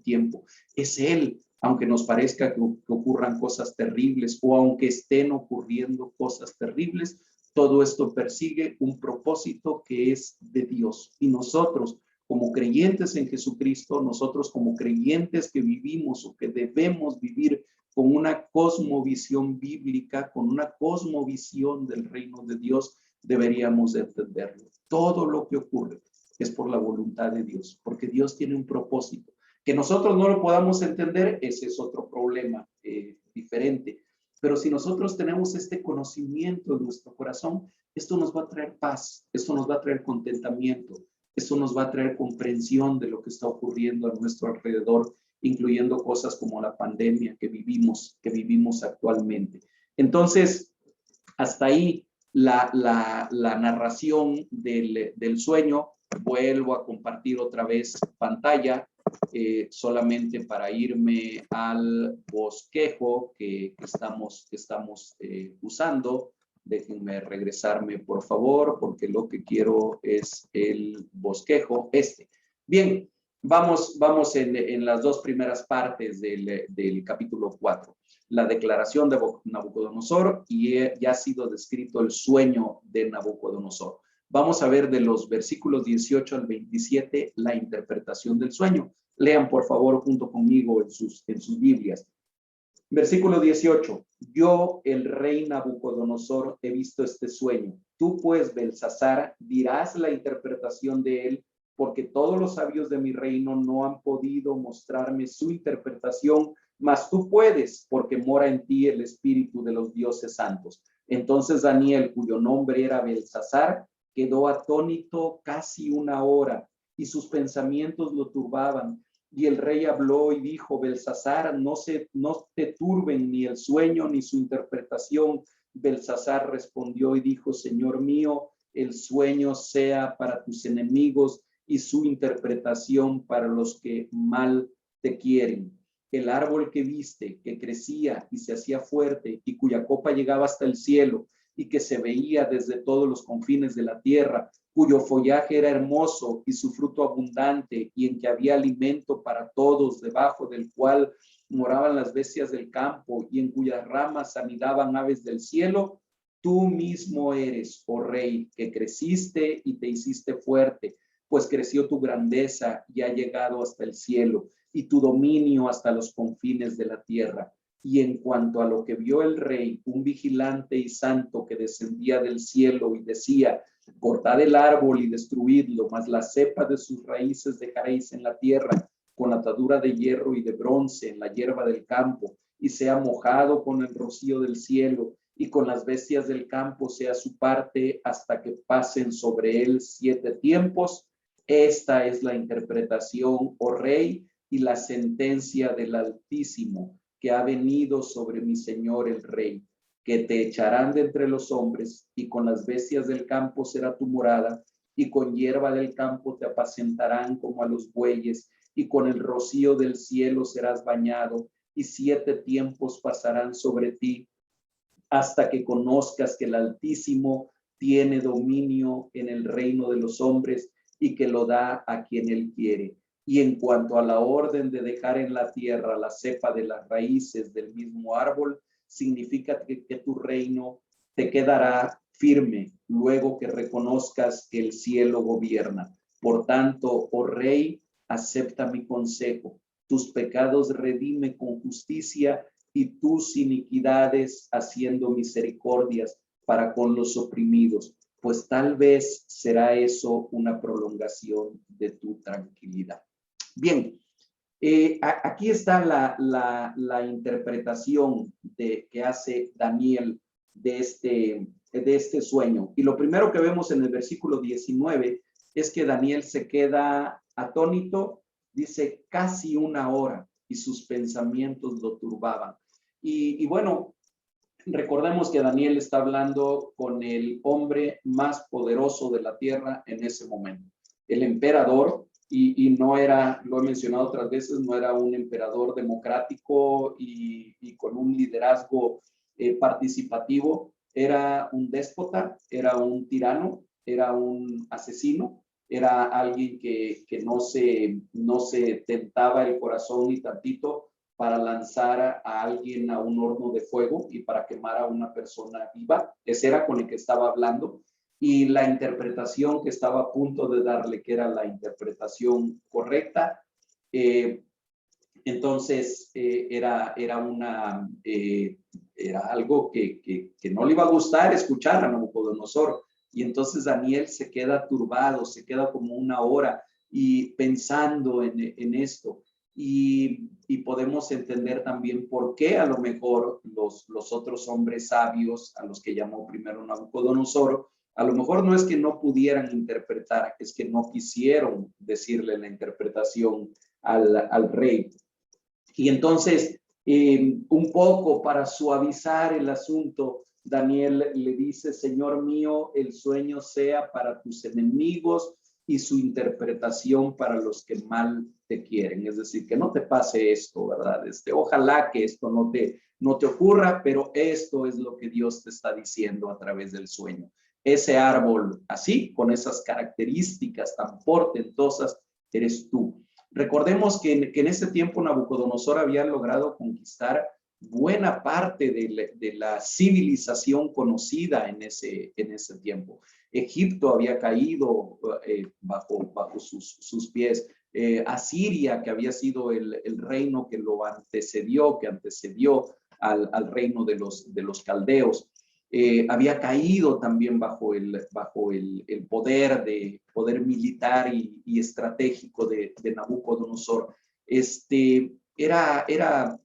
tiempo. Es Él, aunque nos parezca que ocurran cosas terribles o aunque estén ocurriendo cosas terribles, todo esto persigue un propósito que es de Dios. Y nosotros, como creyentes en Jesucristo, nosotros como creyentes que vivimos o que debemos vivir con una cosmovisión bíblica, con una cosmovisión del reino de Dios, deberíamos entenderlo. Todo lo que ocurre, es por la voluntad de Dios, porque Dios tiene un propósito. Que nosotros no lo podamos entender, ese es otro problema diferente. Pero si nosotros tenemos este conocimiento en nuestro corazón, esto nos va a traer paz, esto nos va a traer contentamiento, esto nos va a traer comprensión de lo que está ocurriendo a nuestro alrededor, incluyendo cosas como la pandemia que vivimos actualmente. Entonces, hasta ahí la narración del sueño. Vuelvo a compartir otra vez pantalla, solamente para irme al bosquejo que estamos usando. Déjenme regresarme, por favor, porque lo que quiero es el bosquejo este. Bien, vamos en las dos primeras partes del capítulo 4. La declaración de Nabucodonosor y ya ha sido descrito el sueño de Nabucodonosor. Vamos a ver de los versículos 18 al 27 la interpretación del sueño. Lean, por favor, junto conmigo en sus Biblias. Versículo 18. Yo, el rey Nabucodonosor, he visto este sueño. Tú, pues, Belsasar, dirás la interpretación de él, porque todos los sabios de mi reino no han podido mostrarme su interpretación, mas tú puedes, porque mora en ti el espíritu de los dioses santos. Entonces Daniel, cuyo nombre era Belsasar, quedó atónito casi una hora, y sus pensamientos lo turbaban. Y el rey habló y dijo: Belsasar, no te turben ni el sueño ni su interpretación. Belsasar respondió y dijo: Señor mío, el sueño sea para tus enemigos y su interpretación para los que mal te quieren. El árbol que viste, que crecía y se hacía fuerte y cuya copa llegaba hasta el cielo y que se veía desde todos los confines de la tierra, cuyo follaje era hermoso y su fruto abundante, y en que había alimento para todos, debajo del cual moraban las bestias del campo, y en cuyas ramas anidaban aves del cielo. Tú mismo eres, oh rey, que creciste y te hiciste fuerte, pues creció tu grandeza y ha llegado hasta el cielo, y tu dominio hasta los confines de la tierra. Y en cuanto a lo que vio el rey, un vigilante y santo que descendía del cielo y decía: cortad el árbol y destruidlo, mas la cepa de sus raíces dejaréis en la tierra, con atadura de hierro y de bronce en la hierba del campo, y sea mojado con el rocío del cielo, y con las bestias del campo sea su parte, hasta que pasen sobre él 7 tiempos. Esta es la interpretación, oh rey, y la sentencia del Altísimo, que ha venido sobre mi señor el rey, que te echarán de entre los hombres, y con las bestias del campo será tu morada, y con hierba del campo te apacentarán como a los bueyes, y con el rocío del cielo serás bañado, y 7 tiempos pasarán sobre ti, hasta que conozcas que el Altísimo tiene dominio en el reino de los hombres, y que lo da a quien él quiere. Y en cuanto a la orden de dejar en la tierra la cepa de las raíces del mismo árbol, significa que tu reino te quedará firme luego que reconozcas que el cielo gobierna. Por tanto, oh rey, acepta mi consejo. Tus pecados redime con justicia, y tus iniquidades haciendo misericordias para con los oprimidos, pues tal vez será eso una prolongación de tu tranquilidad. Bien, aquí está la interpretación que hace Daniel de este sueño. Y lo primero que vemos en el versículo 19 es que Daniel se queda atónito, dice casi una hora, y sus pensamientos lo turbaban. Y bueno, recordemos que Daniel está hablando con el hombre más poderoso de la tierra en ese momento, el emperador. Y no era, lo he mencionado otras veces, no era un emperador democrático y con un liderazgo participativo. Era un déspota, era un tirano, era un asesino, era alguien que no se tentaba el corazón ni tantito para lanzar a alguien a un horno de fuego y para quemar a una persona viva. Ese era con el que estaba hablando. Y la interpretación que estaba a punto de darle, que era la interpretación correcta, entonces era algo que no le iba a gustar escuchar a Nabucodonosor. Y entonces Daniel se queda turbado, se queda como una hora y pensando en esto. Y podemos entender también por qué a lo mejor los otros hombres sabios, a los que llamó primero Nabucodonosor, a lo mejor no es que no pudieran interpretar, es que no quisieron decirle la interpretación al rey. Y entonces, un poco para suavizar el asunto, Daniel le dice: Señor mío, el sueño sea para tus enemigos y su interpretación para los que mal te quieren. Es decir, que no te pase esto, ¿verdad? Ojalá que esto no te ocurra, pero esto es lo que Dios te está diciendo a través del sueño. Ese árbol así, con esas características tan portentosas, eres tú. Recordemos que en ese tiempo Nabucodonosor había logrado conquistar buena parte de la civilización conocida en ese tiempo. Egipto había caído bajo sus pies. Asiria, que había sido el reino que lo antecedió, al reino de los caldeos. Había caído también bajo el poder militar y estratégico de Nabucodonosor. Era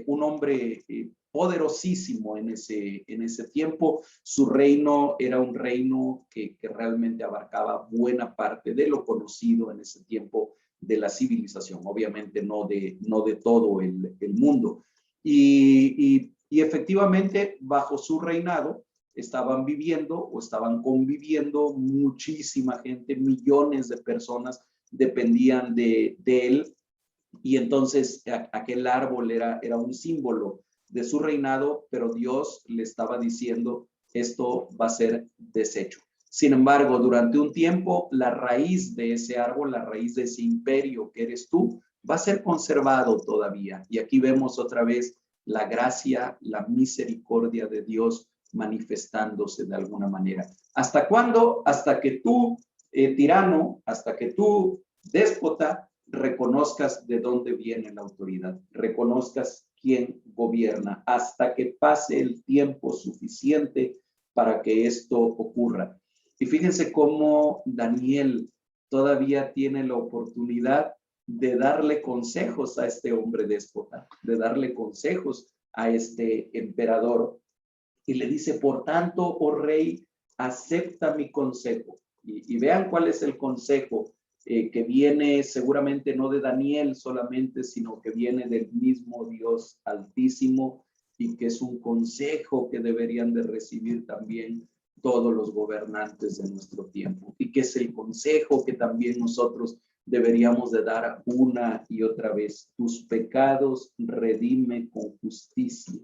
un hombre poderosísimo en ese tiempo. Su reino era un reino que realmente abarcaba buena parte de lo conocido en ese tiempo de la civilización, obviamente no de todo el mundo. Y efectivamente, bajo su reinado, estaban viviendo o estaban conviviendo muchísima gente, millones de personas dependían de él. Y entonces aquel árbol era un símbolo de su reinado, pero Dios le estaba diciendo: esto va a ser deshecho. Sin embargo, durante un tiempo, la raíz de ese árbol, la raíz de ese imperio que eres tú, va a ser conservado todavía. Y aquí vemos otra vez la gracia, la misericordia de Dios manifestándose de alguna manera. ¿Hasta cuándo? Hasta que tú, tirano, hasta que tú, déspota, reconozcas de dónde viene la autoridad, reconozcas quién gobierna, hasta que pase el tiempo suficiente para que esto ocurra. Y fíjense cómo Daniel todavía tiene la oportunidad de darle consejos a este hombre déspota, de darle consejos a este emperador. Y le dice: por tanto, oh rey, acepta mi consejo. Y vean cuál es el consejo que viene seguramente no de Daniel solamente, sino que viene del mismo Dios Altísimo, y que es un consejo que deberían de recibir también todos los gobernantes de nuestro tiempo, y que es el consejo que también nosotros deberíamos de dar una y otra vez: tus pecados redime con justicia.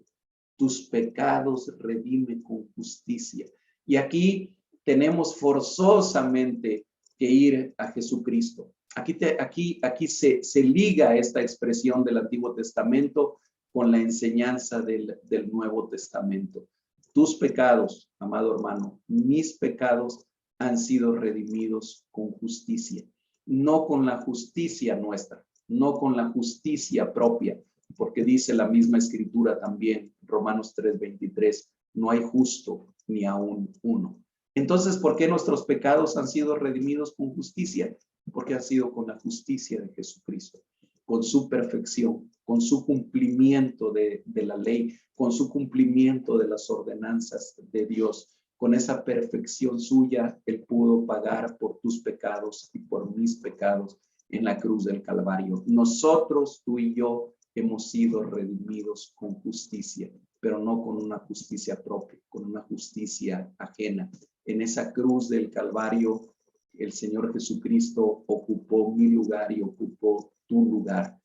Tus pecados redime con justicia. Y aquí tenemos forzosamente que ir a Jesucristo. Aquí se liga esta expresión del Antiguo Testamento con la enseñanza del Nuevo Testamento. Tus pecados, amado hermano, mis pecados han sido redimidos con justicia, no con la justicia nuestra, no con la justicia propia, porque dice la misma escritura también, Romanos 3:23, no hay justo ni aún uno. Entonces, ¿por qué nuestros pecados han sido redimidos con justicia? Porque han sido con la justicia de Jesucristo, con su perfección, con su cumplimiento de la ley, con su cumplimiento de las ordenanzas de Dios. Con esa perfección suya, Él pudo pagar por tus pecados y por mis pecados en la cruz del Calvario. Nosotros, tú y yo, hemos sido redimidos con justicia, pero no con una justicia propia, con una justicia ajena. En esa cruz del Calvario, el Señor Jesucristo ocupó mi lugar y ocupó tu lugar.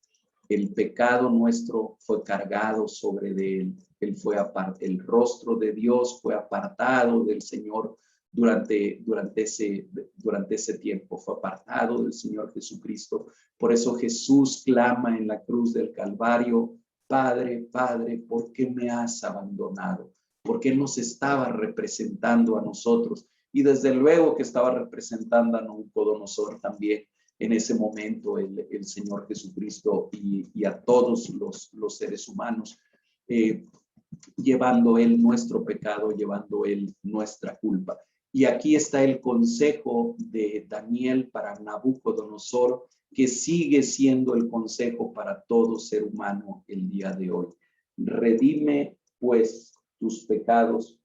El pecado nuestro fue cargado sobre de él. Él fue aparte, el rostro de Dios fue apartado del Señor durante ese tiempo, fue apartado del Señor Jesucristo. Por eso Jesús clama en la cruz del Calvario: Padre, Padre, ¿por qué me has abandonado? Porque Él nos estaba representando a nosotros, y desde luego que estaba representando a Nabucodonosor también en ese momento, el Señor Jesucristo, y a todos los seres humanos, llevando Él nuestro pecado, llevando Él nuestra culpa. Y aquí está el consejo de Daniel para Nabucodonosor, que sigue siendo el consejo para todo ser humano el día de hoy. Redime pues tus pecados,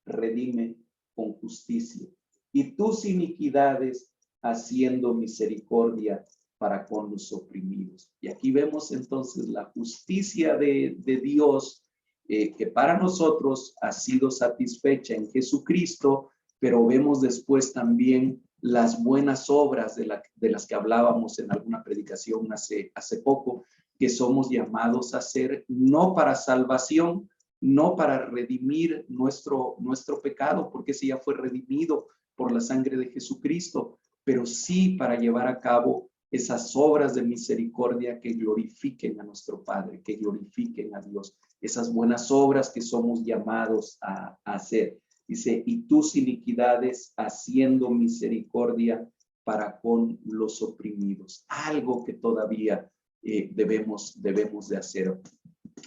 redime con justicia, y tus iniquidades haciendo misericordia para con los oprimidos. Y aquí vemos entonces la justicia de Dios, que para nosotros ha sido satisfecha en Jesucristo, pero vemos después también las buenas obras de las que hablábamos en alguna predicación hace poco, que somos llamados a hacer, no para salvación, no para redimir nuestro pecado, porque ese ya fue redimido por la sangre de Jesucristo, pero sí para llevar a cabo esas obras de misericordia que glorifiquen a nuestro Padre, que glorifiquen a Dios, esas buenas obras que somos llamados a hacer. Dice, y tus iniquidades haciendo misericordia para con los oprimidos. Algo que todavía debemos de hacer.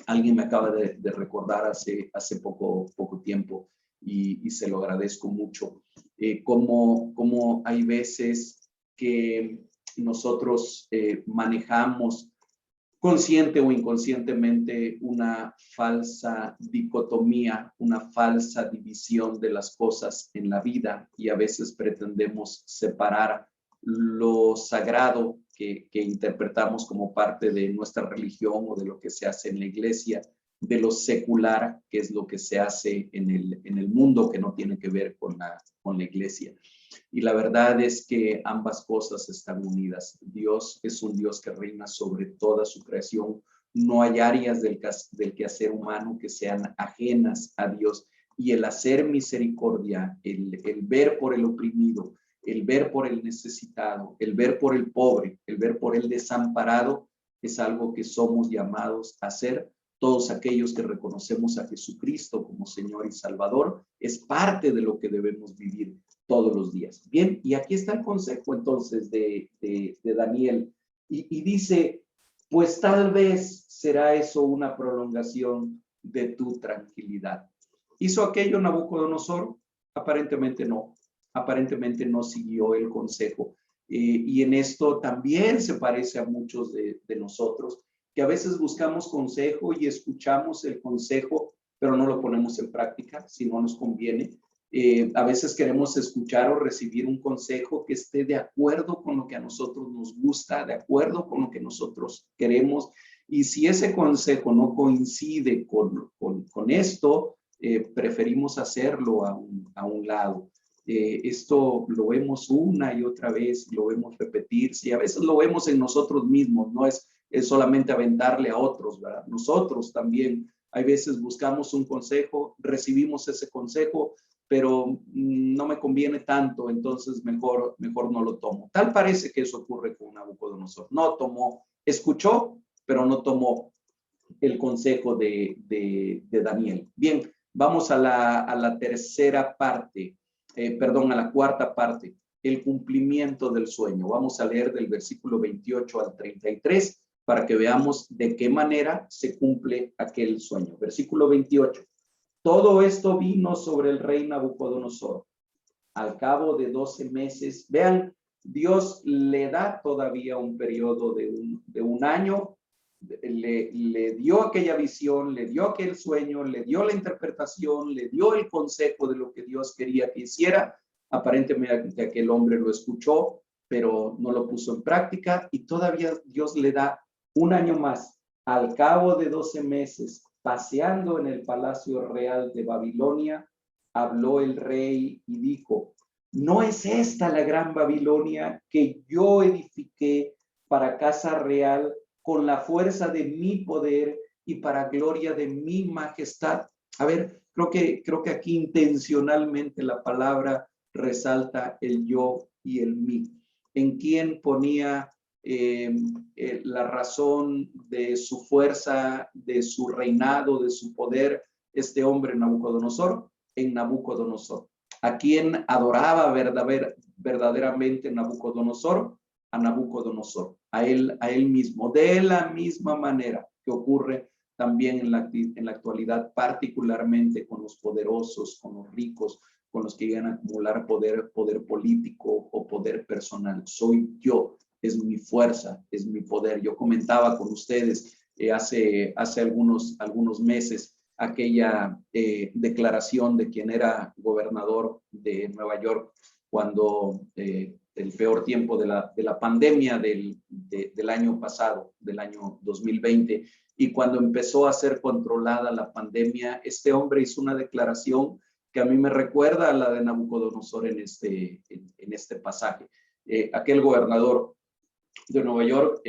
Alguien me acaba de recordar hace poco tiempo y se lo agradezco mucho. Como hay veces que nosotros manejamos consciente o inconscientemente una falsa dicotomía, una falsa división de las cosas en la vida, y a veces pretendemos separar lo sagrado que interpretamos como parte de nuestra religión o de lo que se hace en la iglesia, de lo secular, que es lo que se hace en el mundo, que no tiene que ver con la iglesia. Y la verdad es que ambas cosas están unidas. Dios es un Dios que reina sobre toda su creación. No hay áreas del quehacer humano que sean ajenas a Dios. Y el hacer misericordia, el ver por el oprimido, el ver por el necesitado, el ver por el pobre, el ver por el desamparado, es algo que somos llamados a hacer. Todos aquellos que reconocemos a Jesucristo como Señor y Salvador, es parte de lo que debemos vivir todos los días. Bien, y aquí está el consejo entonces de Daniel. Y dice, pues tal vez será eso una prolongación de tu tranquilidad. ¿Hizo aquello Nabucodonosor? Aparentemente no. Aparentemente no siguió el consejo. Y en esto también se parece a muchos de nosotros, que a veces buscamos consejo y escuchamos el consejo, pero no lo ponemos en práctica si no nos conviene. A veces queremos escuchar o recibir un consejo que esté de acuerdo con lo que a nosotros nos gusta, de acuerdo con lo que nosotros queremos. Y si ese consejo no coincide con esto, preferimos hacerlo a un lado. Esto lo vemos una y otra vez, lo vemos repetirse, y a veces lo vemos en nosotros mismos, no es solamente aventarle a otros, ¿verdad? Nosotros también hay veces buscamos un consejo, recibimos ese consejo, pero no me conviene tanto, entonces mejor no lo tomo. Tal parece que eso ocurre con Nabucodonosor. No tomó, escuchó, pero no tomó el consejo de Daniel. Bien, vamos a la tercera parte, a la cuarta parte, el cumplimiento del sueño. Vamos a leer del versículo 28 al 33 para que veamos de qué manera se cumple aquel sueño. Versículo 28. Todo esto vino sobre el rey Nabucodonosor. Al cabo de 12 meses, vean, Dios le da todavía un periodo de un año, le dio aquella visión, le dio aquel sueño, le dio la interpretación, le dio el consejo de lo que Dios quería que hiciera. Aparentemente aquel hombre lo escuchó, pero no lo puso en práctica, y todavía Dios le da un año más. Al cabo de 12 meses, paseando en el palacio real de Babilonia, habló el rey y dijo, ¿no es esta la gran Babilonia que yo edifiqué para casa real con la fuerza de mi poder y para gloria de mi majestad? A ver, creo que aquí intencionalmente la palabra resalta el yo y el mí. ¿En quién ponía la razón de su fuerza, de su reinado, de su poder este hombre Nabucodonosor? En Nabucodonosor. ¿A quién adoraba verdaderamente Nabucodonosor? A Nabucodonosor, a él mismo, de la misma manera que ocurre también en la actualidad, particularmente con los poderosos, con los ricos, con los que llegan a acumular poder político o poder personal. Soy yo, es mi fuerza, es mi poder. Yo comentaba con ustedes hace algunos meses aquella declaración de quien era gobernador de Nueva York cuando el peor tiempo de la pandemia del año pasado, del año 2020, y cuando empezó a ser controlada la pandemia, este hombre hizo una declaración que a mí me recuerda a la de Nabucodonosor en este pasaje. Aquel gobernador de Nueva York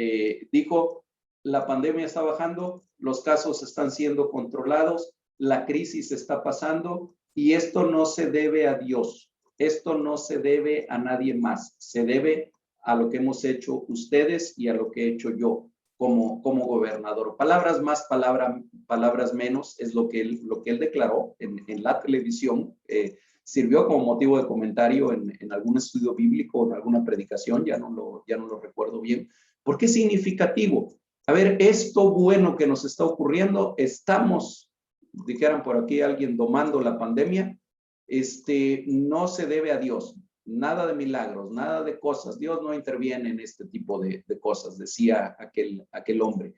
dijo: la pandemia está bajando, los casos están siendo controlados, la crisis está pasando y esto no se debe a Dios, esto no se debe a nadie más, se debe a lo que hemos hecho ustedes y a lo que he hecho yo como gobernador. Palabras más, palabras menos, es lo que él declaró en la televisión. Sirvió como motivo de comentario en algún estudio bíblico o en alguna predicación, ya no lo recuerdo bien. ¿Por qué es significativo? A ver, esto bueno que nos está ocurriendo, estamos, dijeran por aquí alguien, domando la pandemia, no se debe a Dios, nada de milagros, nada de cosas, Dios no interviene en este tipo de cosas, decía aquel hombre.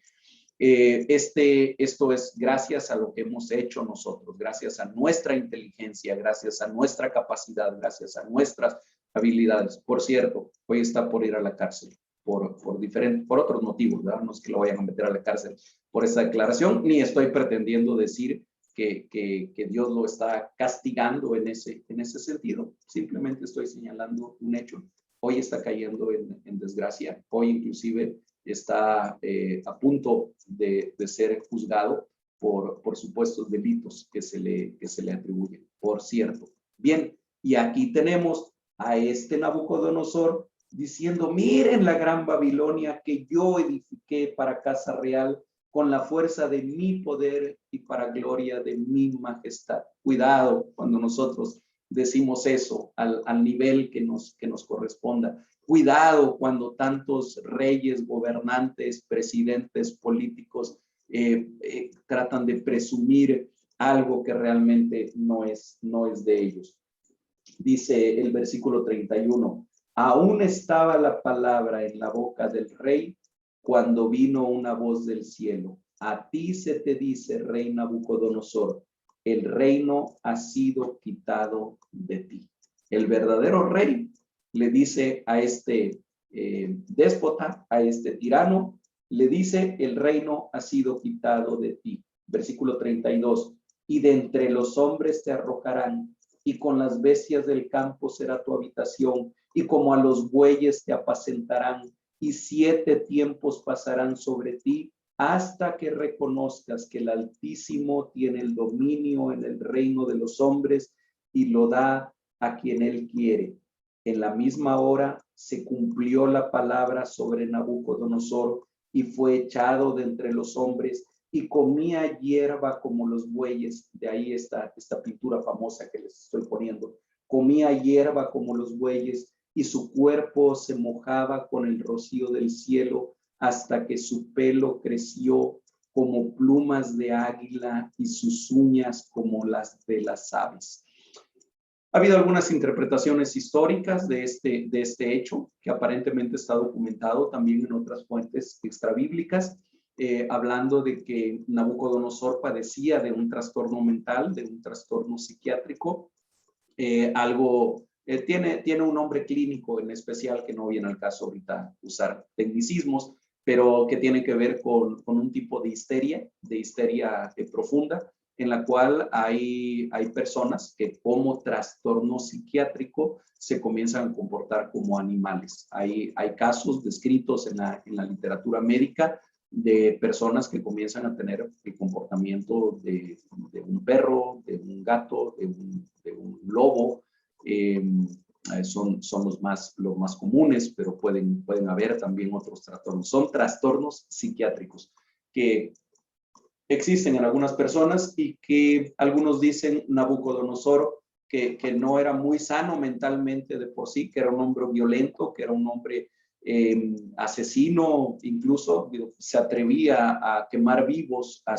Esto es gracias a lo que hemos hecho nosotros, gracias a nuestra inteligencia, gracias a nuestra capacidad, gracias a nuestras habilidades. Por cierto, hoy está por ir a la cárcel por otros motivos, ¿verdad? No es que lo vayan a meter a la cárcel por esta declaración, ni estoy pretendiendo decir que Dios lo está castigando en ese sentido. Simplemente estoy señalando un hecho. Hoy está cayendo en desgracia. Hoy inclusive está a punto de ser juzgado por supuestos delitos que se le atribuyen, por cierto. Bien, y aquí tenemos a este Nabucodonosor diciendo: miren la gran Babilonia que yo edifiqué para casa real con la fuerza de mi poder y para gloria de mi majestad. Cuidado cuando nosotros decimos eso al nivel que nos corresponda. Cuidado cuando tantos reyes, gobernantes, presidentes, políticos tratan de presumir algo que realmente no es de ellos. Dice el versículo 31, aún estaba la palabra en la boca del rey cuando vino una voz del cielo. A ti se te dice, rey Nabucodonosor, el reino ha sido quitado de ti. El verdadero rey le dice a este déspota, a este tirano, le dice: el reino ha sido quitado de ti. Versículo 32, y de entre los hombres te arrojarán, y con las bestias del campo será tu habitación, y como a los bueyes te apacentarán, y 7 tiempos pasarán sobre ti, hasta que reconozcas que el Altísimo tiene el dominio en el reino de los hombres y lo da a quien él quiere. En la misma hora se cumplió la palabra sobre Nabucodonosor y fue echado de entre los hombres y comía hierba como los bueyes. De ahí esta pintura famosa que les estoy poniendo. Comía hierba como los bueyes y su cuerpo se mojaba con el rocío del cielo hasta que su pelo creció como plumas de águila y sus uñas como las de las aves. Ha habido algunas interpretaciones históricas de este hecho, que aparentemente está documentado también en otras fuentes extrabíblicas, hablando de que Nabucodonosor padecía de un trastorno mental, de un trastorno psiquiátrico, tiene un nombre clínico en especial que no viene al caso ahorita usar tecnicismos, pero que tiene que ver con un tipo de histeria profunda, en la cual hay personas que como trastorno psiquiátrico se comienzan a comportar como animales. Hay casos descritos en la literatura médica de personas que comienzan a tener el comportamiento de un perro, de un gato, de un lobo. Son los más comunes, pero pueden haber también otros trastornos. Son trastornos psiquiátricos que existen en algunas personas y que algunos dicen Nabucodonosor que no era muy sano mentalmente de por sí, que era un hombre violento, que era un hombre asesino, incluso se atrevía a quemar vivos a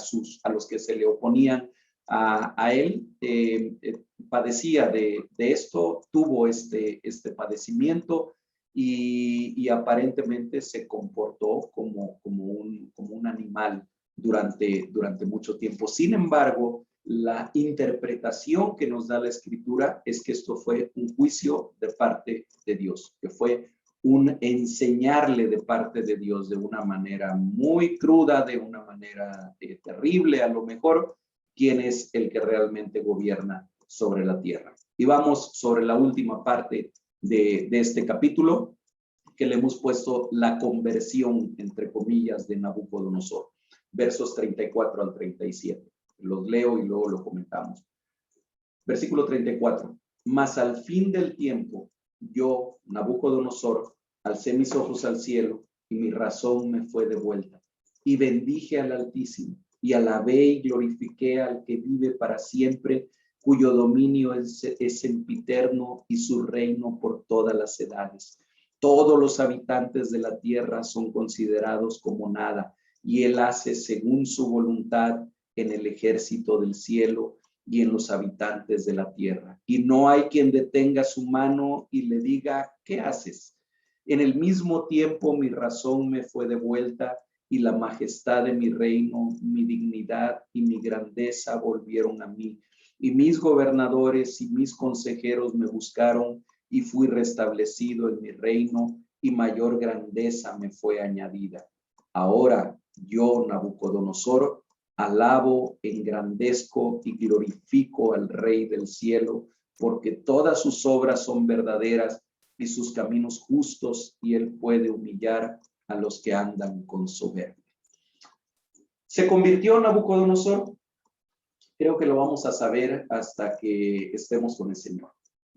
los que se le oponían a él padecía de esto, tuvo este padecimiento y aparentemente se comportó como un animal durante mucho tiempo. Sin embargo, la interpretación que nos da la Escritura es que esto fue un juicio de parte de Dios, que fue un enseñarle de parte de Dios de una manera muy cruda, de una manera terrible, a lo mejor, quién es el que realmente gobierna sobre la tierra. Y vamos sobre la última parte de este capítulo, que le hemos puesto la conversión, entre comillas, de Nabucodonosor, versos 34 al 37. Los leo y luego lo comentamos. Versículo 34. Mas al fin del tiempo, yo, Nabucodonosor, alcé mis ojos al cielo y mi razón me fue devuelta. Y bendije al Altísimo y alabé y glorifiqué al que vive para siempre, cuyo dominio es sempiterno y su reino por todas las edades. Todos los habitantes de la tierra son considerados como nada, y él hace según su voluntad en el ejército del cielo y en los habitantes de la tierra. Y no hay quien detenga su mano y le diga, ¿qué haces? En el mismo tiempo mi razón me fue devuelta y la majestad de mi reino, mi dignidad y mi grandeza volvieron a mí. Y mis gobernadores y mis consejeros me buscaron y fui restablecido en mi reino y mayor grandeza me fue añadida. Ahora yo, Nabucodonosor, alabo, engrandezco y glorifico al Rey del cielo, porque todas sus obras son verdaderas y sus caminos justos, y él puede humillar a los que andan con soberbia. ¿Se convirtió Nabucodonosor? Creo que lo vamos a saber hasta que estemos con el Señor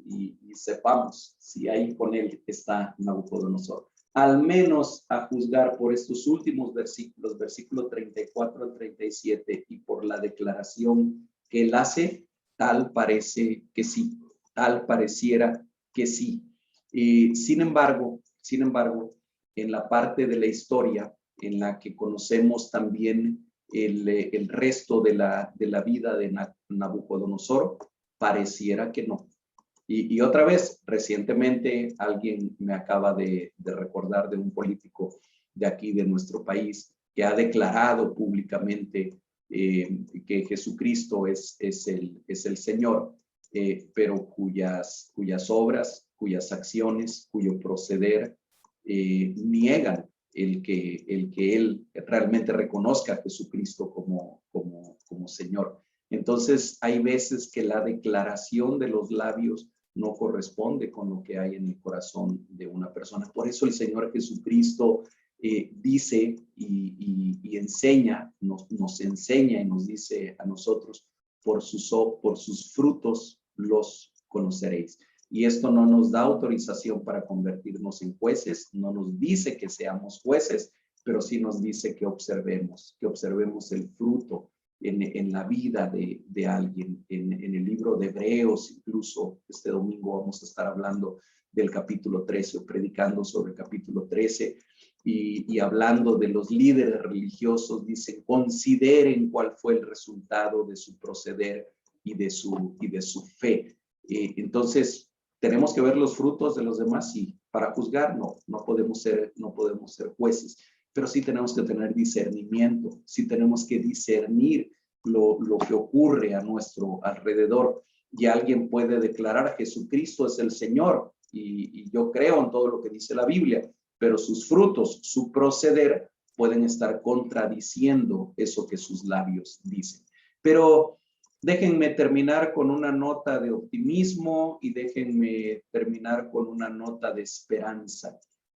y sepamos si ahí con él está Nabucodonosor. Al menos a juzgar por estos últimos versículos, versículo 34 al 37, y por la declaración que él hace, tal parece que sí, tal pareciera que sí. Sin embargo, en la parte de la historia en la que conocemos también el resto de la vida de Nabucodonosor, pareciera que no. Y otra vez, recientemente alguien me acaba de recordar de un político de aquí, de nuestro país, que ha declarado públicamente que Jesucristo es el Señor, pero cuyas obras, cuyas acciones, cuyo proceder niegan el que él realmente reconozca a Jesucristo como Señor. Entonces, hay veces que la declaración de los labios no corresponde con lo que hay en el corazón de una persona. Por eso el Señor Jesucristo dice y enseña, nos enseña y nos dice a nosotros, por sus frutos los conoceréis. Y esto no nos da autorización para convertirnos en jueces, no nos dice que seamos jueces, pero sí nos dice que observemos el fruto en la vida de alguien. En el libro de Hebreos, incluso este domingo vamos a estar hablando del capítulo 13, o predicando sobre el capítulo 13, y hablando de los líderes religiosos, dice, consideren cuál fue el resultado de su proceder y de su fe. Entonces, ¿tenemos que ver los frutos de los demás? Sí. Para juzgar, no podemos ser jueces, pero sí tenemos que tener discernimiento, sí tenemos que discernir lo que ocurre a nuestro alrededor. Y alguien puede declarar Jesucristo es el Señor, y yo creo en todo lo que dice la Biblia, pero sus frutos, su proceder, pueden estar contradiciendo eso que sus labios dicen. Pero déjenme terminar con una nota de optimismo y déjenme terminar con una nota de esperanza.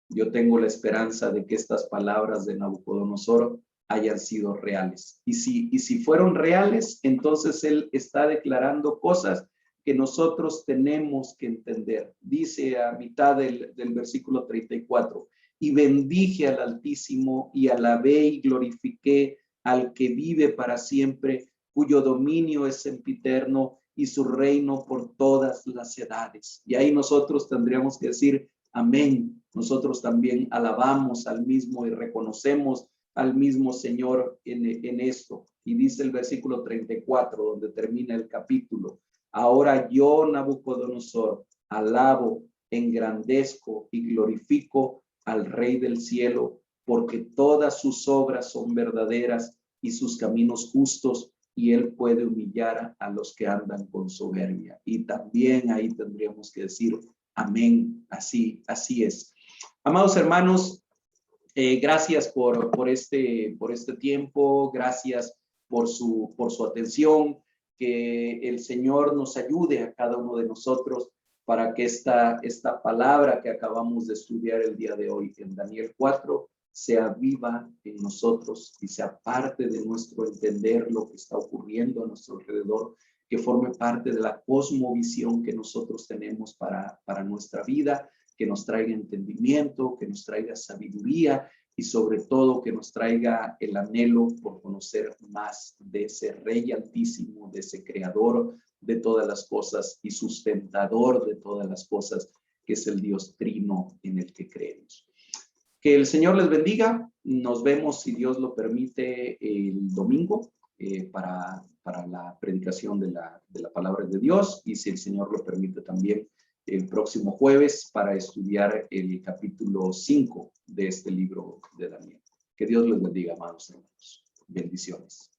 Yo tengo la esperanza de que estas palabras de Nabucodonosor hayan sido reales. Y si fueron reales, entonces él está declarando cosas que nosotros tenemos que entender. Dice a mitad del versículo 34, y bendije al Altísimo y alabé y glorifiqué al que vive para siempre, cuyo dominio es sempiterno y su reino por todas las edades. Y ahí nosotros tendríamos que decir, amén. Nosotros también alabamos al mismo y reconocemos al mismo Señor en esto. Y dice el versículo 34, donde termina el capítulo: ahora yo, Nabucodonosor, alabo, engrandezco y glorifico al Rey del cielo, porque todas sus obras son verdaderas y sus caminos justos, y él puede humillar a los que andan con soberbia. Y también ahí tendríamos que decir amén, así es. Amados hermanos, gracias por este tiempo, gracias por su atención. Que el Señor nos ayude a cada uno de nosotros para que esta palabra que acabamos de estudiar el día de hoy en Daniel 4 sea viva en nosotros y sea parte de nuestro entender lo que está ocurriendo a nuestro alrededor, que forme parte de la cosmovisión que nosotros tenemos para nuestra vida, que nos traiga entendimiento, que nos traiga sabiduría y sobre todo que nos traiga el anhelo por conocer más de ese Rey Altísimo, de ese Creador de todas las cosas y sustentador de todas las cosas, que es el Dios Trino en el que creemos. Que el Señor les bendiga. Nos vemos, si Dios lo permite, el domingo para la predicación de la palabra de Dios, y si el Señor lo permite también el próximo jueves para estudiar el capítulo 5 de este libro de Daniel. Que Dios les bendiga, amados hermanos. Bendiciones.